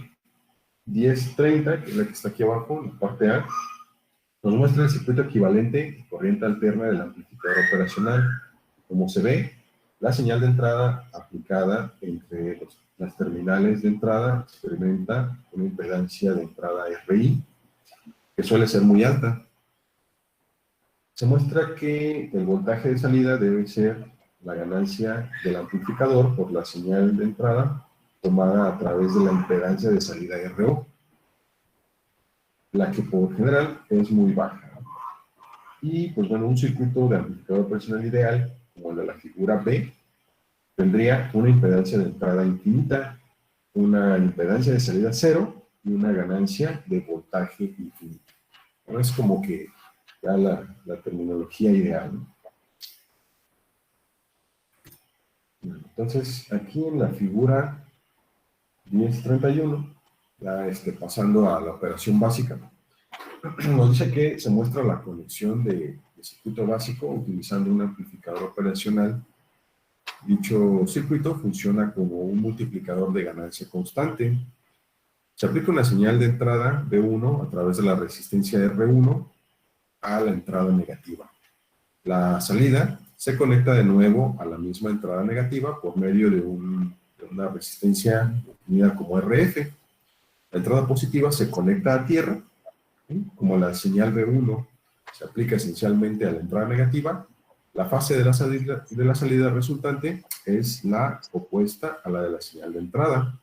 1030, que es la que está aquí abajo, en la parte A, nos muestra el circuito equivalente y corriente alterna del amplificador operacional. Como se ve, la señal de entrada aplicada entre las terminales de entrada experimenta una impedancia de entrada RI, que suele ser muy alta. Se muestra que el voltaje de salida debe ser la ganancia del amplificador por la señal de entrada tomada a través de la impedancia de salida RO, la que por general es muy baja. Y pues bueno, un circuito de amplificador operacional ideal, como el de la figura B, tendría una impedancia de entrada infinita, una impedancia de salida cero y una ganancia de voltaje infinito. Bueno, es como que ya la terminología ideal, ¿no? Entonces, aquí en la figura 1031, ya pasando a la operación básica, nos dice que se muestra la conexión de circuito básico utilizando un amplificador operacional. Dicho circuito funciona como un multiplicador de ganancia constante. Se aplica una señal de entrada B1 a través de la resistencia R1 a la entrada negativa. La salida se conecta de nuevo a la misma entrada negativa por medio de una resistencia definida como RF. La entrada positiva se conecta a tierra, ¿sí? Como la señal B1 se aplica esencialmente a la entrada negativa, la fase de la salida resultante es la opuesta a la de la señal de entrada.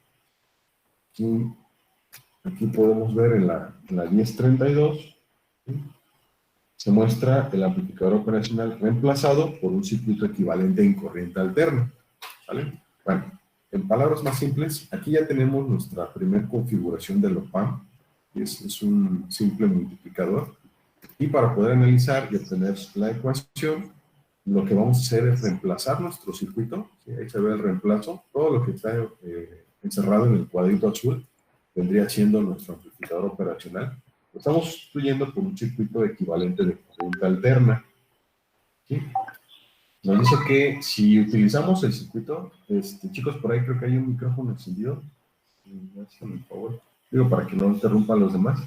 Aquí podemos ver en la 1032, ¿sí? Se muestra el amplificador operacional reemplazado por un circuito equivalente en corriente alterna, ¿vale? Bueno, en palabras más simples, aquí ya tenemos nuestra primera configuración del OPAMP, es un simple multiplicador, y para poder analizar y obtener la ecuación, lo que vamos a hacer es reemplazar nuestro circuito, ¿sí? Ahí se ve el reemplazo, todo lo que está encerrado en el cuadrito azul vendría siendo nuestro amplificador operacional. Lo estamos sustituyendo por un circuito equivalente de corriente alterna, ¿sí? Nos dice que si utilizamos el circuito, chicos, por ahí creo que hay un micrófono encendido, por favor, digo para que no interrumpan los demás.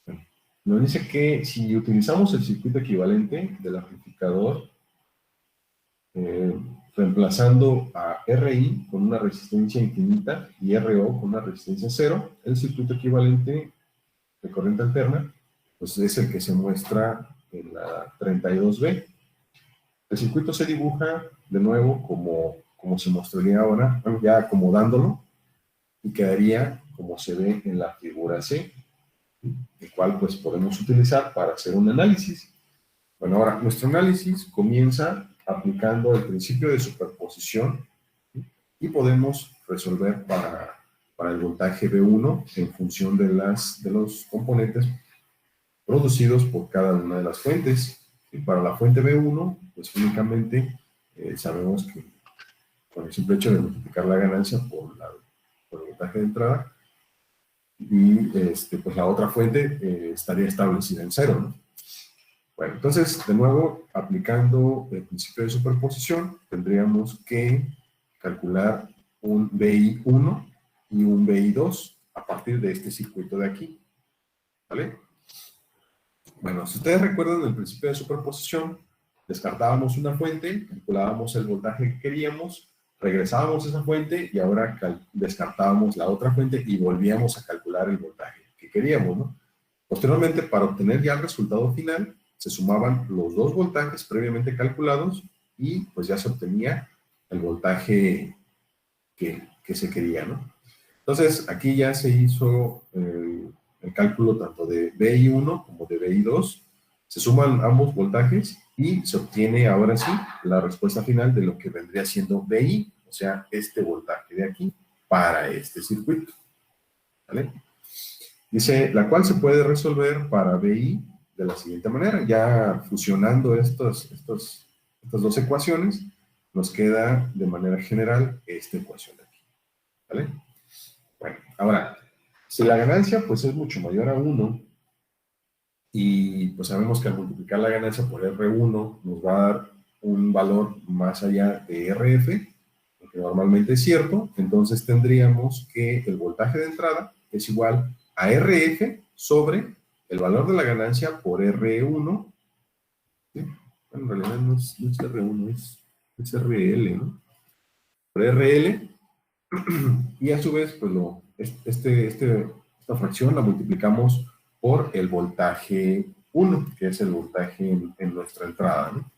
Bueno, nos dice que si utilizamos el circuito equivalente del amplificador, reemplazando a RI con una resistencia infinita y RO con una resistencia cero, el circuito equivalente de corriente alterna, pues es el que se muestra en la 32B. El circuito se dibuja de nuevo como se mostraría ahora, ya acomodándolo, y quedaría como se ve en la figura C. el cual pues podemos utilizar para hacer un análisis. Bueno, ahora, nuestro análisis comienza aplicando el principio de superposición, ¿sí? Y podemos resolver para el voltaje V1 en función de los componentes producidos por cada una de las fuentes. Y para la fuente V1, pues únicamente sabemos que con el simple hecho de multiplicar la ganancia por el voltaje de entrada, y pues la otra fuente estaría establecida en cero, ¿no? Bueno, entonces, de nuevo, aplicando el principio de superposición, tendríamos que calcular un VI1 y un VI2 a partir de este circuito de aquí, ¿vale? Bueno, si ustedes recuerdan el principio de superposición, descartábamos una fuente, calculábamos el voltaje que queríamos, regresábamos a esa fuente y ahora descartábamos la otra fuente y volvíamos a calcular el voltaje que queríamos, ¿no? Posteriormente, para obtener ya el resultado final, se sumaban los dos voltajes previamente calculados y pues ya se obtenía el voltaje que se quería, ¿no? Entonces, aquí ya se hizo el cálculo tanto de VI1 como de VI2, se suman ambos voltajes y se obtiene ahora sí la respuesta final de lo que vendría siendo VI, o sea, este voltaje de aquí para este circuito, ¿vale? Dice, la cual se puede resolver para VI de la siguiente manera, ya fusionando estas dos ecuaciones, nos queda de manera general esta ecuación de aquí, ¿vale? Bueno, ahora, si la ganancia pues es mucho mayor a 1, y pues sabemos que al multiplicar la ganancia por R1 nos va a dar un valor más allá de RF, lo que normalmente es cierto, entonces tendríamos que el voltaje de entrada es igual a RF sobre el valor de la ganancia por R1, ¿sí? Bueno, en realidad no es R1, es RL, ¿no? Por RL, y a su vez, pues esta fracción la multiplicamos por el voltaje 1, que es el voltaje en nuestra entrada, ¿no?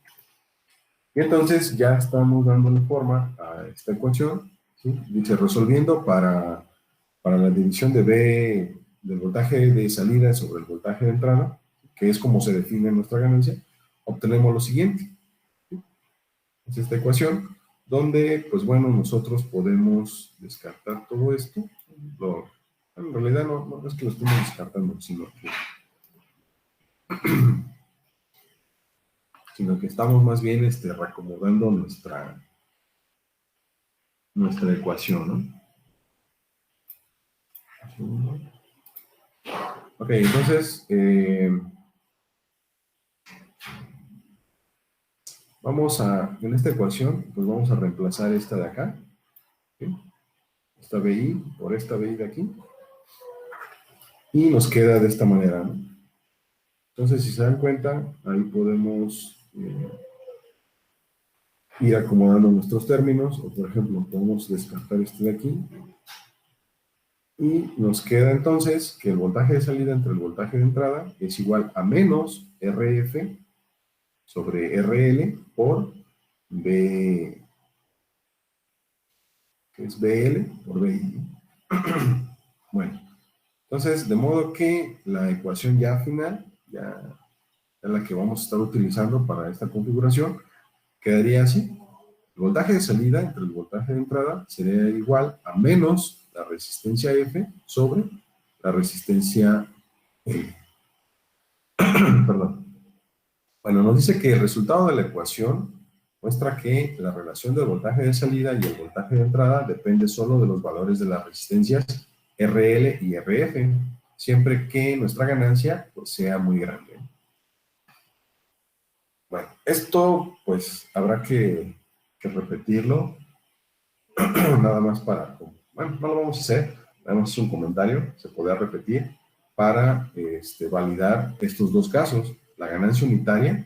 Y entonces ya estamos dándole forma a esta ecuación, ¿sí? Dice, resolviendo para la división de V del voltaje de salida sobre el voltaje de entrada, que es como se define nuestra ganancia, obtenemos lo siguiente. Es esta ecuación, donde, pues bueno, nosotros podemos descartar todo esto. En realidad no es que lo estemos descartando, sino que estamos más bien reacomodando nuestra ecuación, ¿no? Ok, entonces, en esta ecuación, pues vamos a reemplazar esta de acá, ¿sí? Esta VI por esta VI de aquí, y nos queda de esta manera, ¿no? Entonces, si se dan cuenta, ahí podemos ir acomodando nuestros términos, o por ejemplo, podemos descartar este de aquí, y nos queda entonces que el voltaje de salida entre el voltaje de entrada es igual a menos RF sobre RL por B, que es BL por BI. Bueno, entonces, de modo que la ecuación ya final, ya es la que vamos a estar utilizando para esta configuración, quedaría así. El voltaje de salida entre el voltaje de entrada sería igual a menos la resistencia F sobre la resistencia L. Perdón. Bueno, nos dice que el resultado de la ecuación muestra que la relación del voltaje de salida y el voltaje de entrada depende solo de los valores de las resistencias RL y RF, siempre que nuestra ganancia pues, sea muy grande. Bueno, esto pues habrá que repetirlo, nada más para, bueno, no lo vamos a hacer, nada más es un comentario, se podrá repetir para validar estos dos casos, la ganancia unitaria,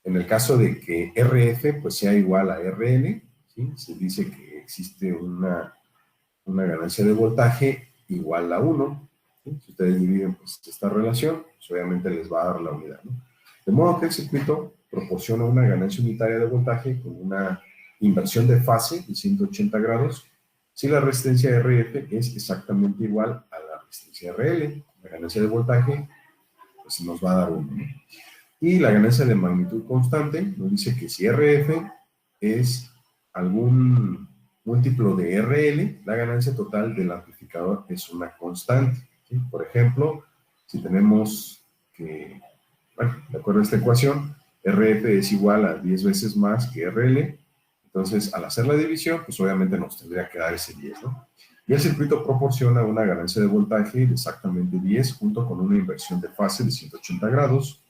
en el caso de que RF pues sea igual a RL, ¿sí? Se dice que existe una ganancia de voltaje igual a 1, ¿sí? Si ustedes dividen pues, esta relación, pues, obviamente les va a dar la unidad, ¿no? De modo que el circuito proporciona una ganancia unitaria de voltaje con una inversión de fase de 180 grados si la resistencia RF es exactamente igual a la resistencia RL. La ganancia de voltaje pues nos va a dar 1, ¿no? Y la ganancia de magnitud constante nos dice que si RF es algún múltiplo de RL, la ganancia total del amplificador es una constante, ¿sí? Por ejemplo, si tenemos que, bueno, de acuerdo a esta ecuación, RF es igual a 10 veces más que RL, entonces al hacer la división, pues obviamente nos tendría que dar ese 10, ¿no? Y el circuito proporciona una ganancia de voltaje de exactamente 10 junto con una inversión de fase de 180 grados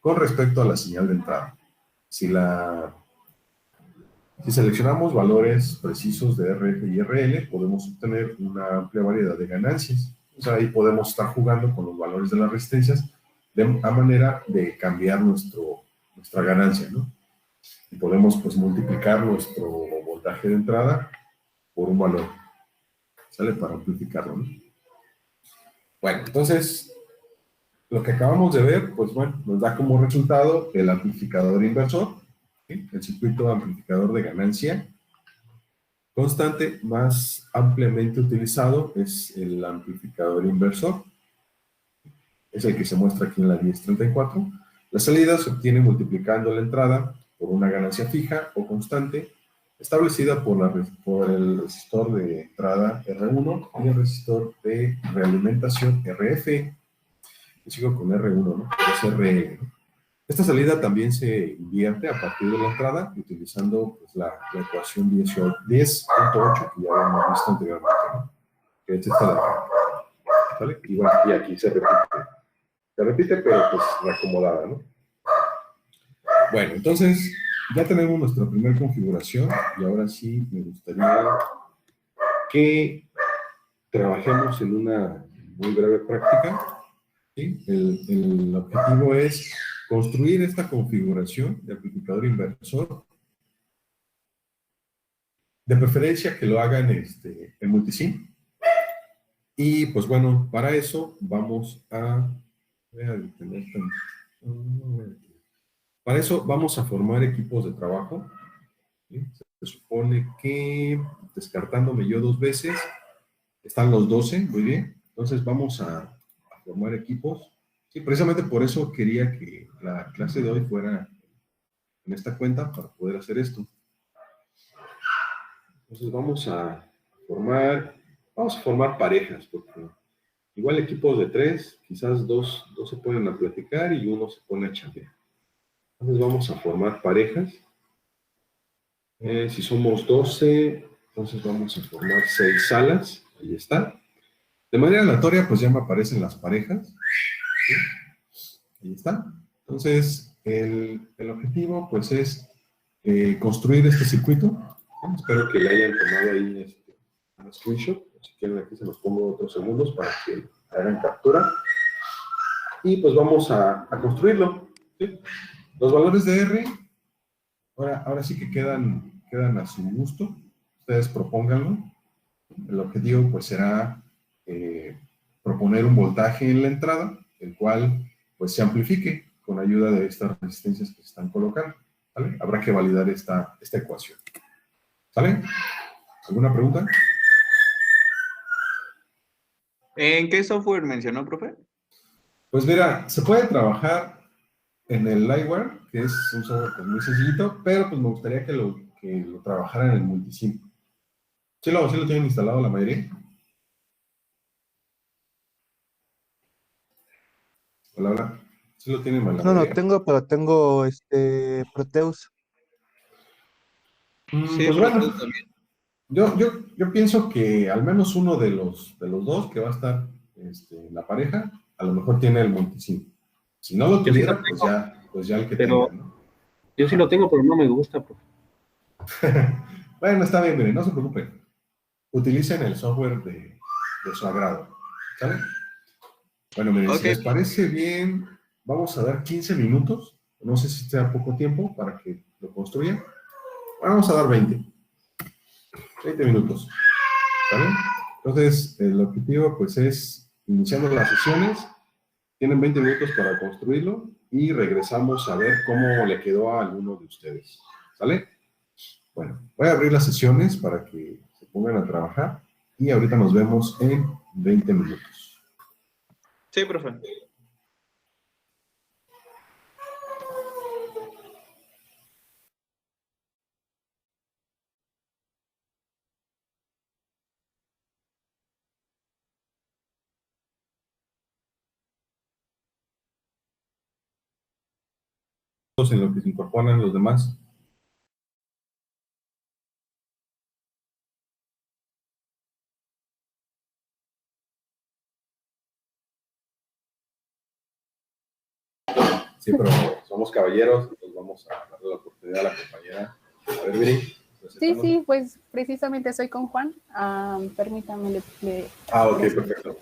con respecto a la señal de entrada. Si seleccionamos valores precisos de RF y RL, podemos obtener una amplia variedad de ganancias. O sea, ahí podemos estar jugando con los valores de las resistencias a manera de cambiar nuestra ganancia, ¿no? Y podemos, pues, multiplicar nuestro voltaje de entrada por un valor, ¿sale? Para amplificarlo, ¿no? Bueno, entonces, lo que acabamos de ver, pues, bueno, nos da como resultado el amplificador inversor, ¿sí? El circuito amplificador de ganancia constante más ampliamente utilizado es el amplificador inversor. Es el que se muestra aquí en la 1034. La salida se obtiene multiplicando la entrada por una ganancia fija o constante establecida por el resistor de entrada R1 y el resistor de realimentación RF. Yo sigo con R1, ¿no? Es RL, ¿no? Esta salida también se invierte a partir de la entrada utilizando, pues, la ecuación 10.8 que ya habíamos visto anteriormente, ¿no? Que es esta de acá, ¿vale? Y bueno, y aquí se repite. Se repite, pero pues reacomodada, ¿no? Bueno, entonces ya tenemos nuestra primera configuración y ahora sí me gustaría que trabajemos en una muy breve práctica, ¿sí? El objetivo es construir esta configuración de amplificador inversor, de preferencia que lo hagan en multisim. Y pues bueno, para eso vamos a... Voy a detener para eso vamos a formar equipos de trabajo, ¿sí? Se supone que, descartándome yo 2 veces, están los 12, muy bien. Entonces vamos a formar equipos. Sí, precisamente por eso quería que la clase de hoy fuera en esta cuenta para poder hacer esto. Entonces vamos a formar parejas, porque igual equipos de 3, quizás dos se ponen a platicar y uno se pone a chambear. Entonces vamos a formar parejas. Si somos 12, entonces vamos a formar 6 salas. Ahí está. De manera aleatoria, pues ya me aparecen las parejas, ¿sí? Ahí está. Entonces, el objetivo, pues, es construir este circuito. Espero que le hayan tomado ahí un screenshot. Si quieren, aquí se los pongo otros segundos para que hagan captura. Y pues vamos a construirlo, ¿sí? Los valores de R, ahora sí que quedan a su gusto. Ustedes propónganlo. El objetivo, pues, será proponer un voltaje en la entrada, el cual, pues, se amplifique con ayuda de estas resistencias que se están colocando, ¿vale? Habrá que validar esta ecuación, ¿sale? ¿Alguna pregunta? ¿En qué software mencionó, profe? Pues mira, se puede trabajar en el Liveware, que es un software, pues, muy sencillito, pero pues me gustaría que lo trabajaran en el Multisim. ¿Sí lo tienen instalado la mayoría? Hola, hola. ¿Sí lo tienen la No, no mayoría? tengo, pero tengo Proteus. Sí, Pues pero bueno, tú también. yo pienso que al menos uno de los dos que va a estar en la pareja, a lo mejor tiene el Multisim. Si no lo Yo sí lo tuviera, pues ya el que pero tenga, ¿no? yo sí lo tengo, pero no me gusta, profe. Bueno, está bien, miren, no se preocupen. Utilicen el software de su agrado, ¿sale? Bueno, miren, si Ok. les parece bien, vamos a dar 15 minutos. No sé si sea poco tiempo para que lo construyan. Vamos a dar 20 minutos, ¿vale? Entonces, el objetivo, pues, es iniciando las sesiones. Tienen 20 minutos para construirlo y regresamos a ver cómo le quedó a alguno de ustedes, ¿sale? Bueno, voy a abrir las sesiones para que se pongan a trabajar y ahorita nos vemos en 20 minutos. Sí, profe. En lo que se incorporan los demás. Sí, pero somos caballeros, entonces vamos a darle la oportunidad a la compañera. A ver, Viri, Sí, preséntanos. sí, pues precisamente soy con Juan. Permítame, Ok, perfecto.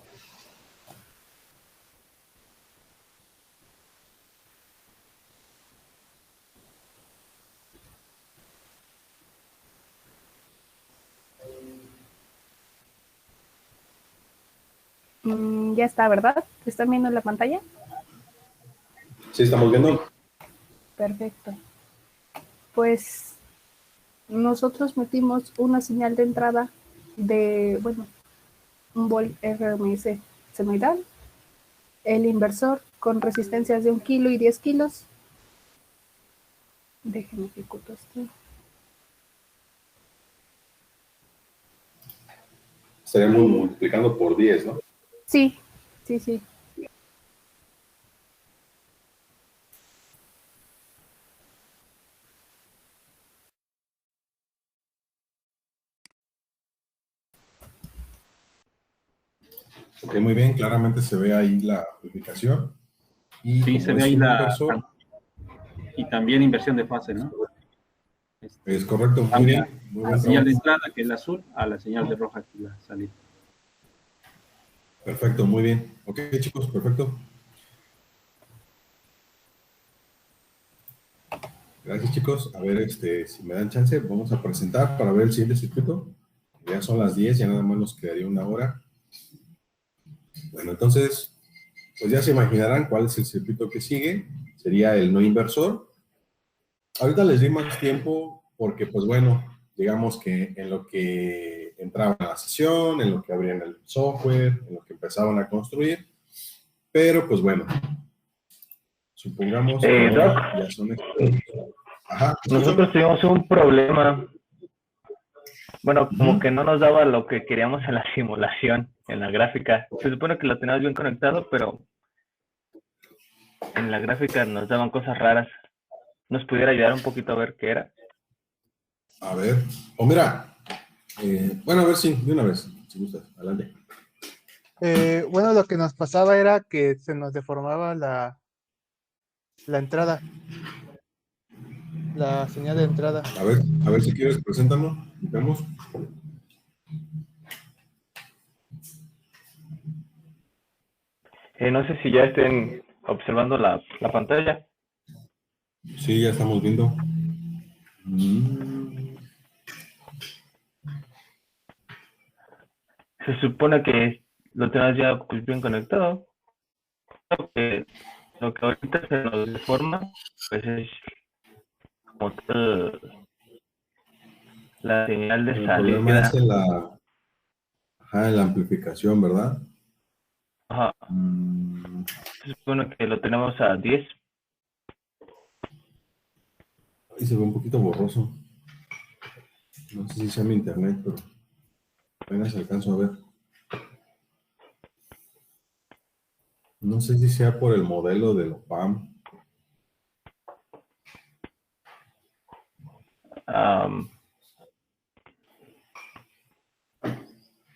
Ya está, ¿verdad? ¿Están viendo la pantalla? Sí, estamos viendo. Perfecto. Pues nosotros metimos una señal de entrada de, bueno, un volt RMS senoidal, el inversor con resistencias de 1 kilo y 10 kilos. Déjenme ejecutar esto. Estaremos multiplicando por 10, ¿no? Sí, sí, sí. Ok, muy bien, claramente se ve ahí la amplificación. Y Sí, como se ve es ahí un inversor, y también inversión de fase, ¿no? es correcto, muy Cambia bien, muy la buen señal de trabajo. entrada, que es la azul, a la señal de roja, que es la salida. Perfecto, muy bien. Ok, chicos, perfecto. Gracias, chicos. A ver, si me dan chance, vamos a presentar para ver el siguiente circuito. Ya son las 10, ya nada más nos quedaría una hora. Bueno, entonces, pues ya se imaginarán cuál es el circuito que sigue. Sería el no inversor. Ahorita les di más tiempo porque, pues bueno, digamos que en lo que entraban a la sesión, en lo que abrían el software, en lo que empezaban a construir. Pero, pues bueno, supongamos que Doc, ahora ya son expertos. Ajá, ¿me escuchan? nosotros tuvimos un problema. Bueno, como Ujú. que no nos daba lo que queríamos en la simulación, en la gráfica. Se supone que lo teníamos bien conectado, pero en la gráfica nos daban cosas raras. ¿Nos pudiera ayudar un poquito a ver qué era? A ver, o mira, bueno, a ver si, de una vez, si gustas, adelante. Bueno, lo que nos pasaba era que se nos deformaba la entrada, la señal de entrada. A ver si quieres, preséntanos, vemos. No sé si ya estén observando la pantalla. Sí, ya estamos viendo. Mm, Se supone que lo tenemos ya pues, bien conectado. Lo que ahorita se nos deforma, pues es como tal la señal de el problema es salida. en la amplificación, ¿verdad? Ajá. Mm, Se supone que lo tenemos a 10. ahí se ve un poquito borroso. No sé si sea mi internet, pero apenas alcanzo a ver. No sé si sea por el modelo de OPAM.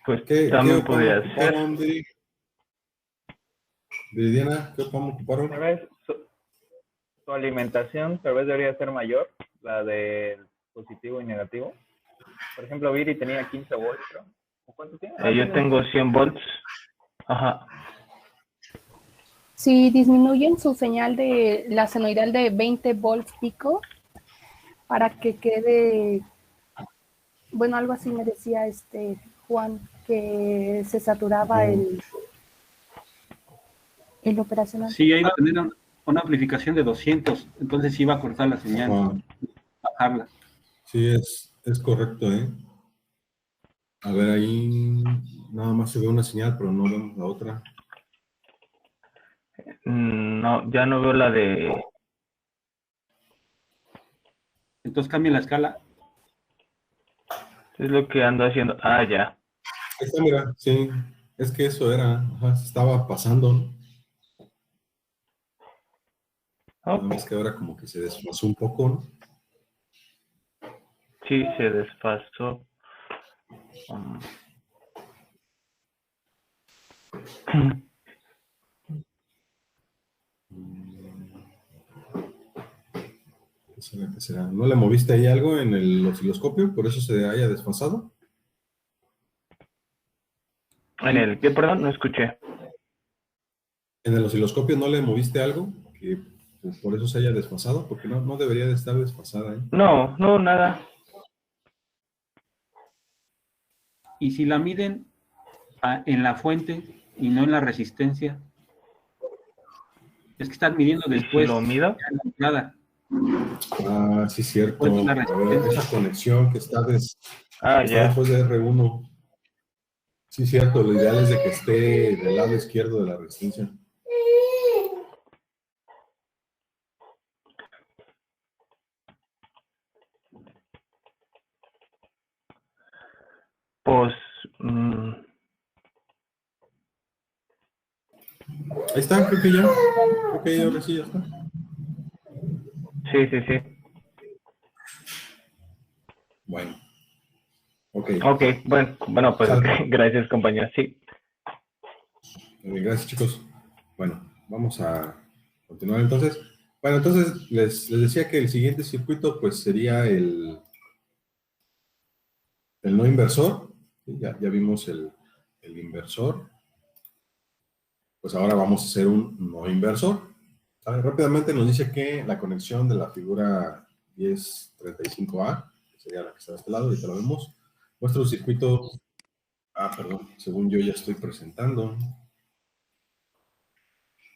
Pues ¿Qué también OPAM podría ser. ocuparon, Viridiana? ¿Qué OPAM Tal ocuparon? vez su alimentación tal vez debería ser mayor, la del positivo y negativo. Por ejemplo, Viri tenía 15 volts, creo. ¿O cuánto tiene? Yo Tiene tengo 100 volts. Ajá. Si disminuyen su señal de la senoidal de 20 volts pico para que quede, bueno, algo así me decía Juan, que se saturaba Ajá. el operacional. Sí, ahí va a tener una amplificación de 200, entonces sí va a cortar la señal, Ajá. bajarla. Sí, es correcto, ¿eh? A ver, ahí nada más se ve una señal, pero no vemos la otra. No, ya no veo la de... Entonces cambia la escala. Es lo que ando haciendo. Ah, ya. Ahí está, mira, sí, es que eso era, ajá, se estaba pasando, ¿no? Nada Ok. más que ahora como que se desfasó un poco, ¿no? Sí, se desfasó. Um, ¿Qué será, qué será? ¿No le moviste ahí algo en el osciloscopio? ¿Por eso se haya desfasado? ¿En el qué? Perdón, no escuché. ¿En el osciloscopio no le moviste algo que pues, por eso se haya desfasado? Porque no, no debería de estar desfasada, ¿eh? No, no, nada. Y si la miden en la fuente y no en la resistencia, es que están midiendo ¿Y si después lo mido? ya en la entrada, Ah, sí, cierto. después de la A ver, resistencia. esa conexión Ah, que está ya. después de R1. Sí, cierto, lo ideal es de que esté del lado izquierdo de la resistencia. Pues, Ahí está, creo que ya. Creo que ya ahora sí ya está. sí, sí, sí. Bueno, ok. Ok, bueno, pues Sale. gracias, compañero. Sí. Gracias, chicos. Bueno, vamos a continuar entonces. Bueno, entonces les decía que el siguiente circuito pues sería el no inversor. ¿Sí? Ya vimos el inversor. Pues ahora vamos a hacer un no inversor. ¿Sale? Rápidamente nos dice que la conexión de la figura 1035A, que sería la que está de este lado, ahorita lo vemos. Nuestro circuito, perdón, según yo ya estoy presentando.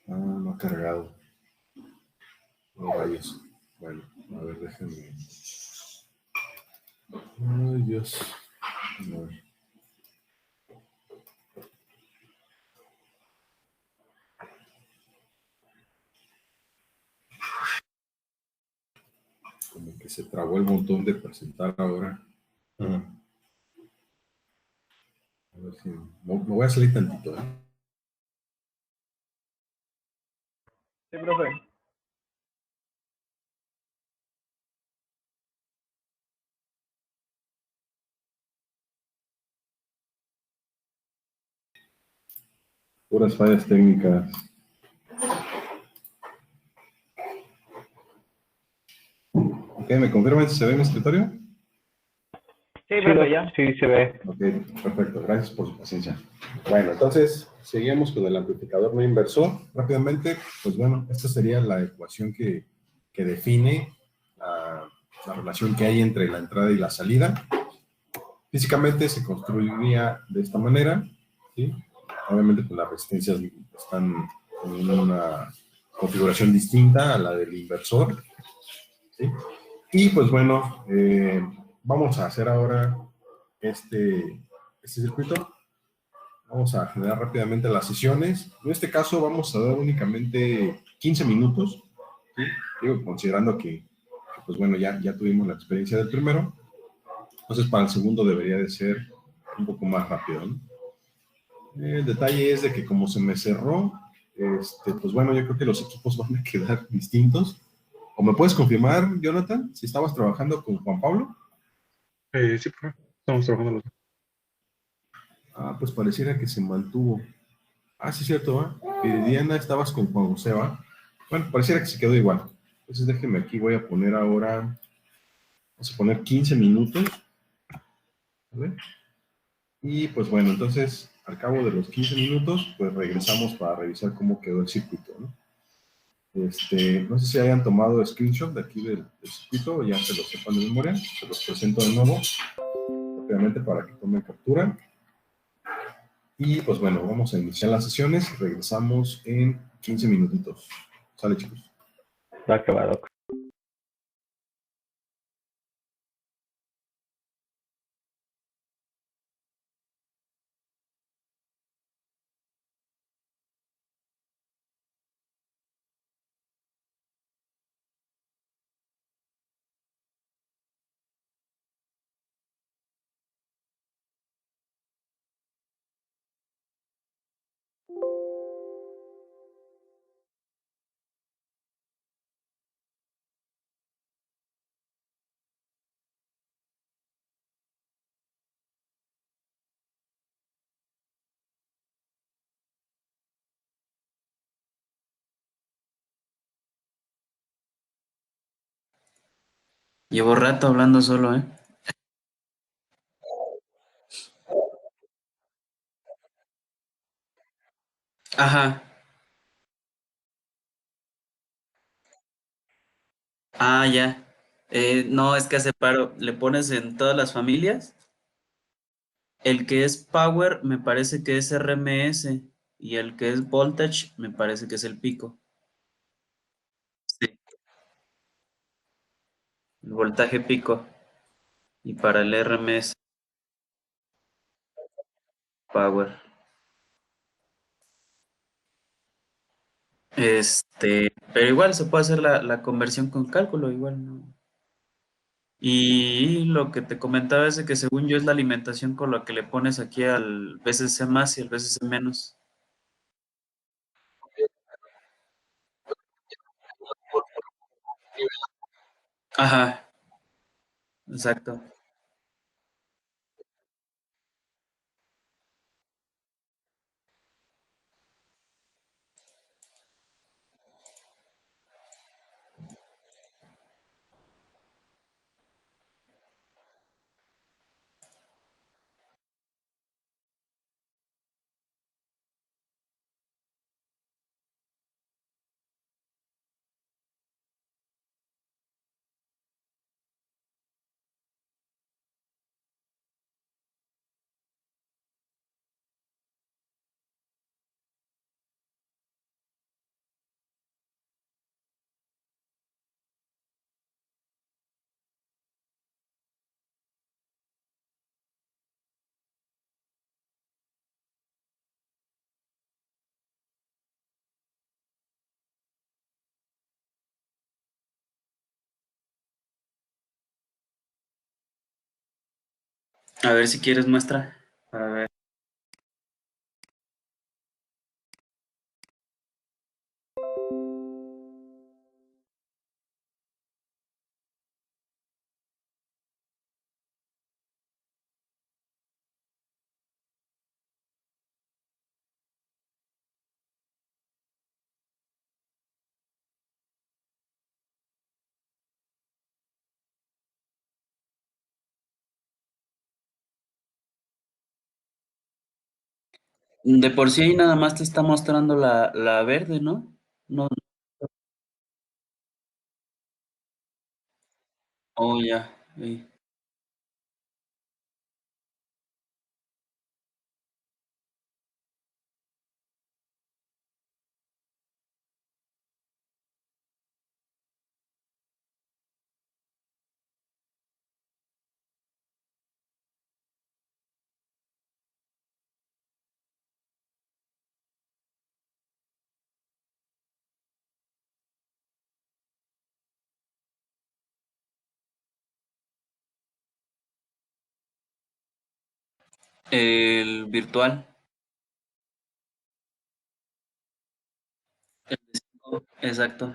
No ha cargado. No rayos. Bueno, a ver, déjenme. Ay, Dios. A ver. Como que se trabó el montón de presentar ahora. Ajá. A ver si. Me voy a salir tantito, ¿eh? Sí, profe. Puras fallas técnicas. Ok, ¿me confirman si se ve mi escritorio? Sí, Sí, profe, ya. sí se ve. Ok, perfecto. Gracias por su paciencia. Bueno, entonces, seguimos con el amplificador no inversor. Rápidamente, pues bueno, esta sería la ecuación que define la relación que hay entre la entrada y la salida. Físicamente se construiría de esta manera, ¿sí? Obviamente, pues las resistencias están en una configuración distinta a la del inversor, ¿sí? Y pues bueno, vamos a hacer ahora este circuito. Vamos a generar rápidamente las sesiones. En este caso vamos a dar únicamente 15 minutos, ¿sí? Digo, considerando que, pues bueno, ya tuvimos la experiencia del primero. Entonces para el segundo debería de ser un poco más rápido, ¿no? El detalle es de que como se me cerró, pues bueno, yo creo que los equipos van a quedar distintos. ¿O me puedes confirmar, Jonathan, si estabas trabajando con Juan Pablo? Sí, profe. Estamos trabajando los dos. Pues pareciera que se mantuvo. Sí, cierto, ¿va? Viridiana, estabas con Juan José, ¿va? Bueno, pareciera que se quedó igual. Entonces déjeme aquí, voy a poner ahora, vamos a poner 15 minutos, ¿vale? Y pues bueno, entonces al cabo de los 15 minutos, pues regresamos para revisar cómo quedó el circuito, ¿no? No sé si hayan tomado screenshot de aquí del circuito, o ya se lo sepan de memoria, se los presento de nuevo, rápidamente para que tomen captura. Y pues bueno, vamos a iniciar las sesiones y regresamos en 15 minutitos. Sale, chicos. Va acabado. Llevo rato hablando solo, ¿eh? Ajá. Ah, ya. No, es que hace paro. Le pones en todas las familias. El que es Power me parece que es RMS y el que es Voltage me parece que es el pico. Sí, el voltaje pico. Y para el RMS, Power. Pero igual se puede hacer la conversión con cálculo, igual, ¿no? Y lo que te comentaba es de que según yo es la alimentación con la que le pones aquí al VCC más y al VCC menos. Ajá, exacto. A ver si quieres muestra. Para ver. De por sí ahí nada más te está mostrando la verde, ¿no? No, oh, ya. Sí. El virtual. Exacto.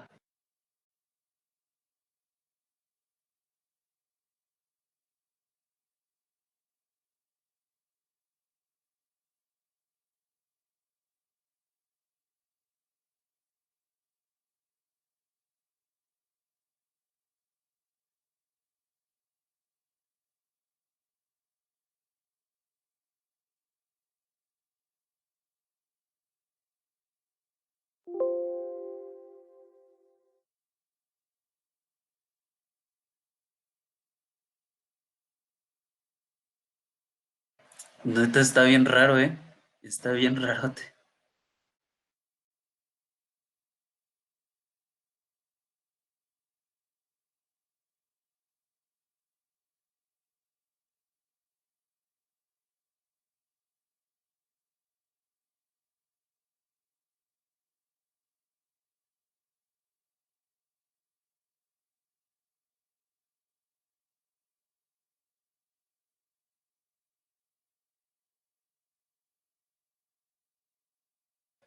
Neta está bien raro, ¿eh? Está bien rarote.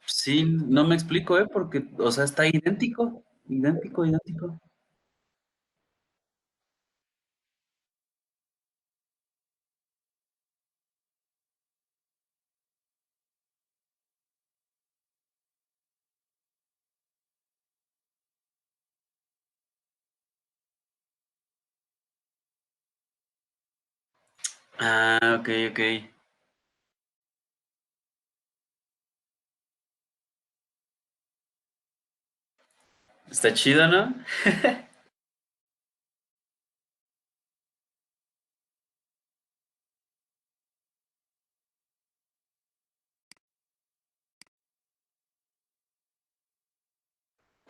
Sí, no me explico, ¿eh? Porque, o sea, está idéntico. Idéntico, idéntico. Ah, ok, ok. Está chido, ¿no?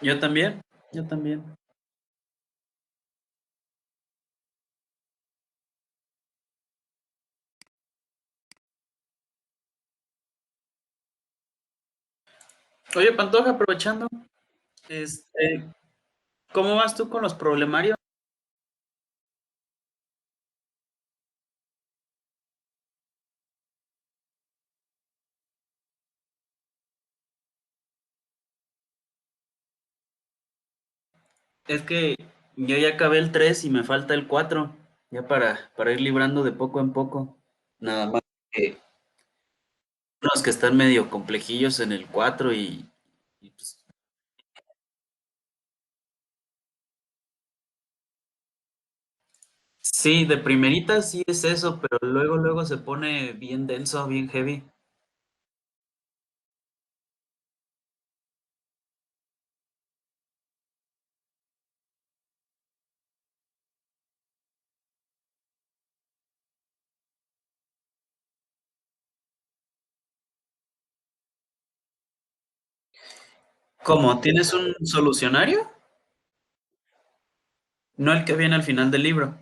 Yo también, yo también. Oye, Pantoja, aprovechando, este, ¿cómo vas tú con los problemarios? Es que yo ya acabé el 3 y me falta el 4, ya para ir librando de poco en poco. Nada más que unos que están medio complejillos en el 4 y pues, sí, de primerita sí es eso, pero luego se pone bien denso, bien heavy. ¿Cómo? ¿Tienes un solucionario? No el que viene al final del libro.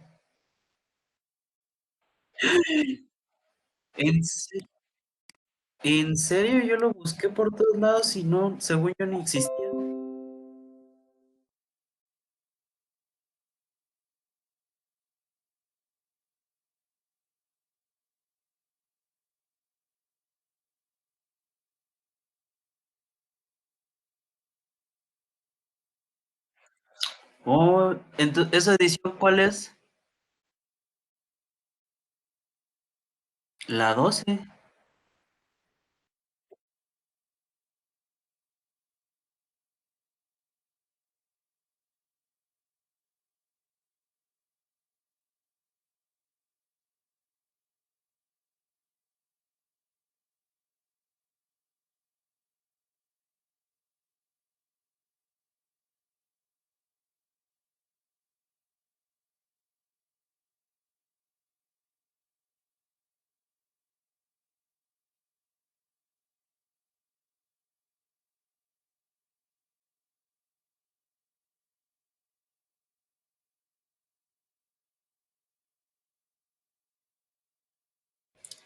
¿En serio? ¿En serio? Yo lo busqué por todos lados y no, según yo ni existía. Oh, entonces, ¿esa edición cuál es? La 12.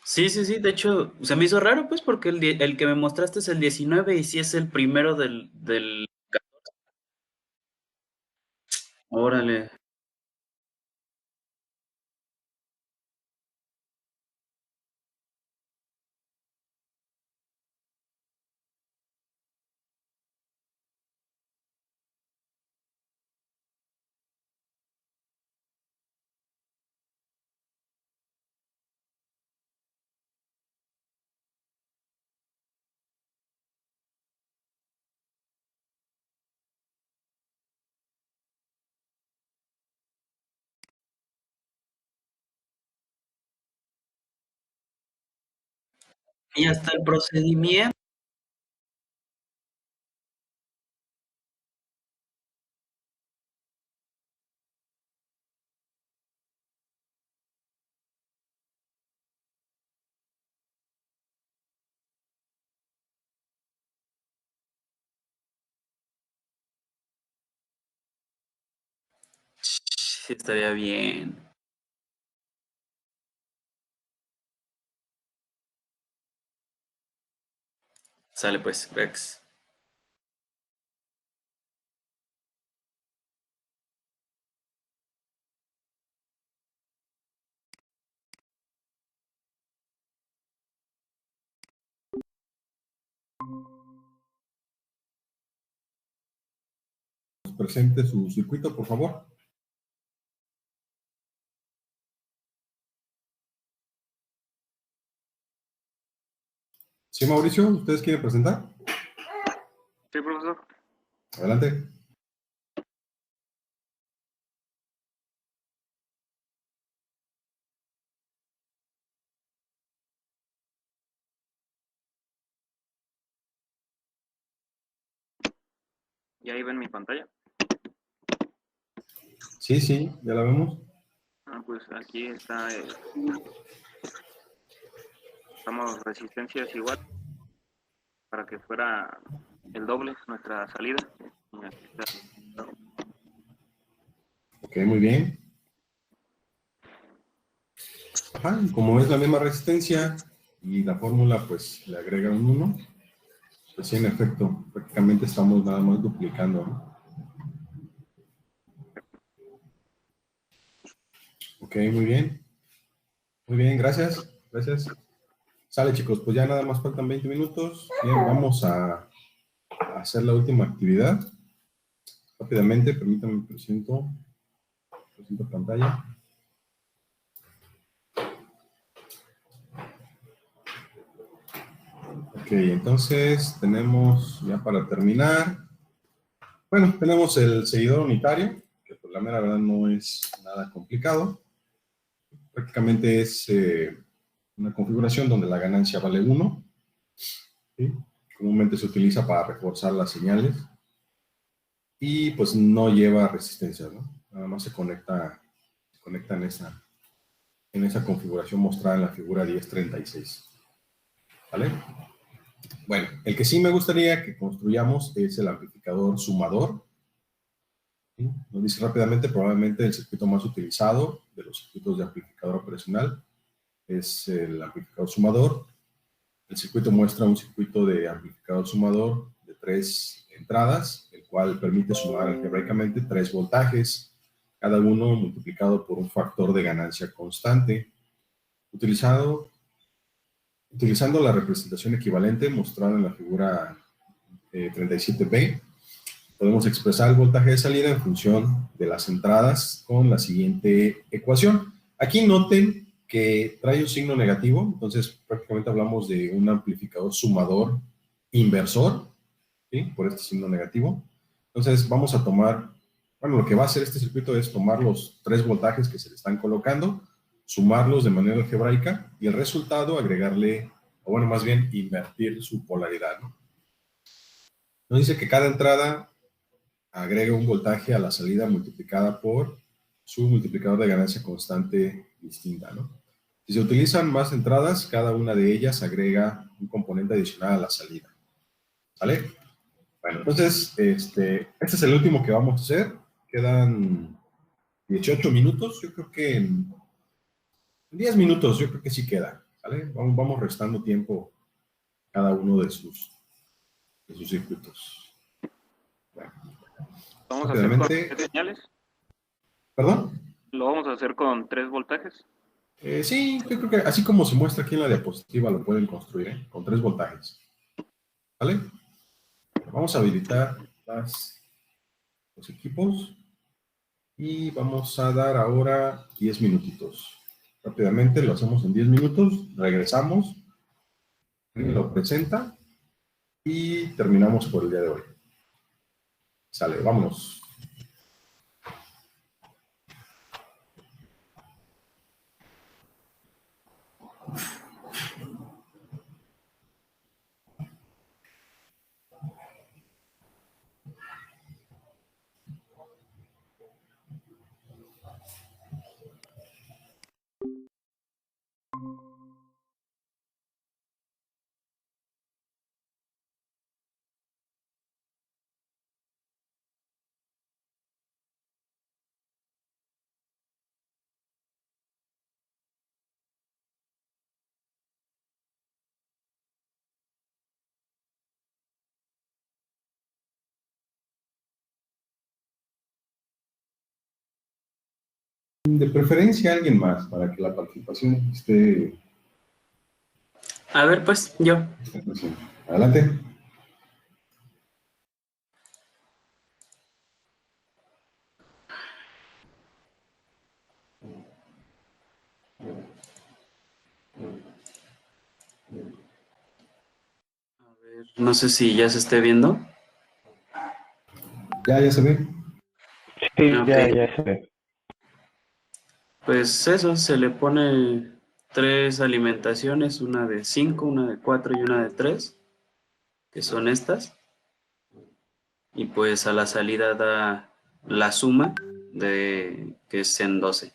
Sí, sí, sí, de hecho, se me hizo raro, pues, porque el que me mostraste es el 19 y sí es el primero del... Órale. Y hasta el procedimiento. Sí, estaría bien. Sale pues, Rex. Presente su circuito, por favor. Sí, Mauricio, ¿ustedes quieren presentar? Sí, profesor. Adelante. ¿Y ahí ven mi pantalla? Sí, sí, ya la vemos. Pues aquí está, estamos resistencias igual, para que fuera el doble nuestra salida. Y aquí está. Ok, muy bien. Ajá, como es la misma resistencia y la fórmula pues le agrega un 1, pues sí, en efecto, prácticamente estamos nada más duplicando, ¿no? Ok, muy bien. Muy bien, gracias. Gracias. Sale, chicos, pues ya nada más faltan 20 minutos. Bien, vamos a hacer la última actividad. Rápidamente, permítanme, presento pantalla. Ok, entonces tenemos ya para terminar. Bueno, tenemos el seguidor unitario, que por la mera verdad no es nada complicado. Prácticamente es una configuración donde la ganancia vale 1. ¿Sí? Comúnmente se utiliza para reforzar las señales. Y pues no lleva resistencia, ¿no? Nada más se conecta en esa configuración mostrada en la figura 1036. ¿Vale? Bueno, el que sí me gustaría que construyamos es el amplificador sumador. ¿Sí? Nos dice rápidamente, probablemente el circuito más utilizado de los circuitos de amplificador operacional es el amplificador sumador. El circuito muestra un circuito de amplificador sumador de 3 entradas, el cual permite sumar algebraicamente 3 voltajes, cada uno multiplicado por un factor de ganancia constante. Utilizando la representación equivalente mostrada en la figura 37b, podemos expresar el voltaje de salida en función de las entradas con la siguiente ecuación. Aquí noten que trae un signo negativo, entonces prácticamente hablamos de un amplificador sumador inversor, ¿sí? Por este signo negativo. Entonces vamos a tomar, bueno, lo que va a hacer este circuito es tomar los 3 voltajes que se le están colocando, sumarlos de manera algebraica y el resultado agregarle, o bueno, más bien invertir su polaridad, ¿no? Nos dice que cada entrada agrega un voltaje a la salida multiplicada por su multiplicador de ganancia constante distinta, ¿no? Si se utilizan más entradas, cada una de ellas agrega un componente adicional a la salida. ¿Vale? Bueno, entonces, este es el último que vamos a hacer. Quedan 18 minutos. Yo creo que en 10 minutos, yo creo que sí queda. ¿Vale? Vamos restando tiempo a cada uno de sus circuitos. Bueno, ¿Vamos a hacer con 3 señales? ¿Perdón? ¿Lo vamos a hacer con 3 voltajes? Sí, yo creo que así como se muestra aquí en la diapositiva lo pueden construir, ¿eh? Con 3 voltajes. ¿Vale? Vamos a habilitar los equipos y vamos a dar ahora 10 minutitos. Rápidamente lo hacemos en 10 minutos, regresamos, lo presenta y terminamos por el día de hoy. Sale, vámonos. De preferencia alguien más para que la participación esté... A ver, pues, yo. Adelante. A ver, no sé si ya se esté viendo. Ya se ve. Sí, Ok. ya se ve. Pues eso, se le pone 3 alimentaciones, una de 5, una de 4 y una de 3, que son estas. y pues a la salida da la suma de que es en 12.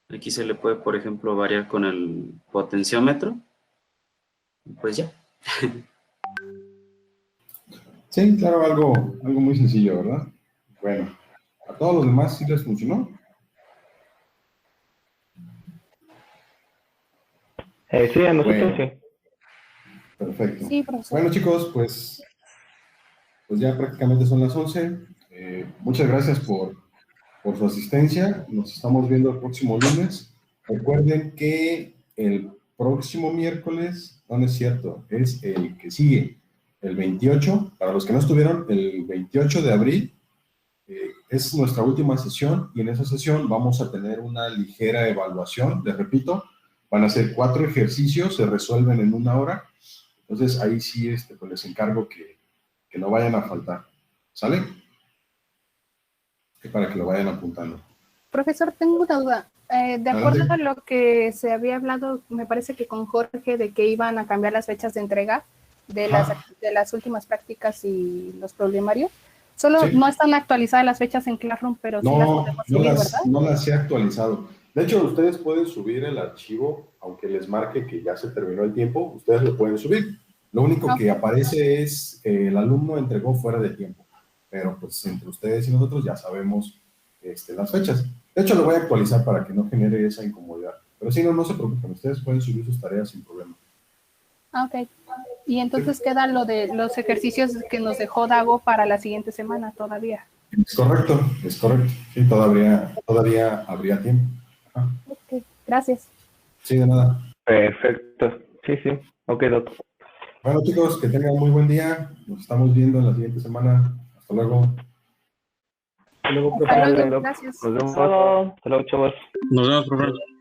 Aquí se le puede, por ejemplo, variar con el potenciómetro. Pues ya. Sí, claro, algo muy sencillo, ¿verdad? Bueno, ¿a todos los demás sí les funcionó? Sí, a nosotros Bueno. sí. Perfecto. Sí, profesor. Bueno, chicos, pues ya prácticamente son las 11. Muchas gracias por su asistencia. Nos estamos viendo el próximo lunes. Recuerden que el próximo miércoles, no es cierto, es el que sigue, el 28. Para los que no estuvieron, el 28 de abril es nuestra última sesión y en esa sesión vamos a tener una ligera evaluación. Les repito, van a ser 4 ejercicios, se resuelven en 1 hora. Entonces, ahí sí pues les encargo que no vayan a faltar. ¿Sale? Para que lo vayan apuntando. Profesor, tengo una duda. De acuerdo Adelante. a lo que se había hablado, me parece que con Jorge, de que iban a cambiar las fechas de entrega de las últimas prácticas y los problemarios. Solo Sí. no están actualizadas las fechas en Classroom, pero sí las podemos subir, ¿verdad? No las he actualizado. De hecho, ustedes pueden subir el archivo, aunque les marque que ya se terminó el tiempo, ustedes lo pueden subir. Lo único que aparece es el alumno entregó fuera de tiempo. Pero pues entre ustedes y nosotros ya sabemos las fechas. De hecho, lo voy a actualizar para que no genere esa incomodidad. Pero si no, no se preocupen, ustedes pueden subir sus tareas sin problema. Ah, ok. Y entonces queda lo de los ejercicios que nos dejó Dago para la siguiente semana todavía. Es correcto. Sí, todavía habría tiempo. Ajá. Ok, gracias. Sí, de nada. Perfecto. Sí, sí. Ok, doctor. Bueno, chicos, que tengan muy buen día. Nos estamos viendo en la siguiente semana. Hasta luego. Hasta luego, Hasta luego, profe. gracias. Nos vemos. Hasta luego, chavos. Nos vemos, profe.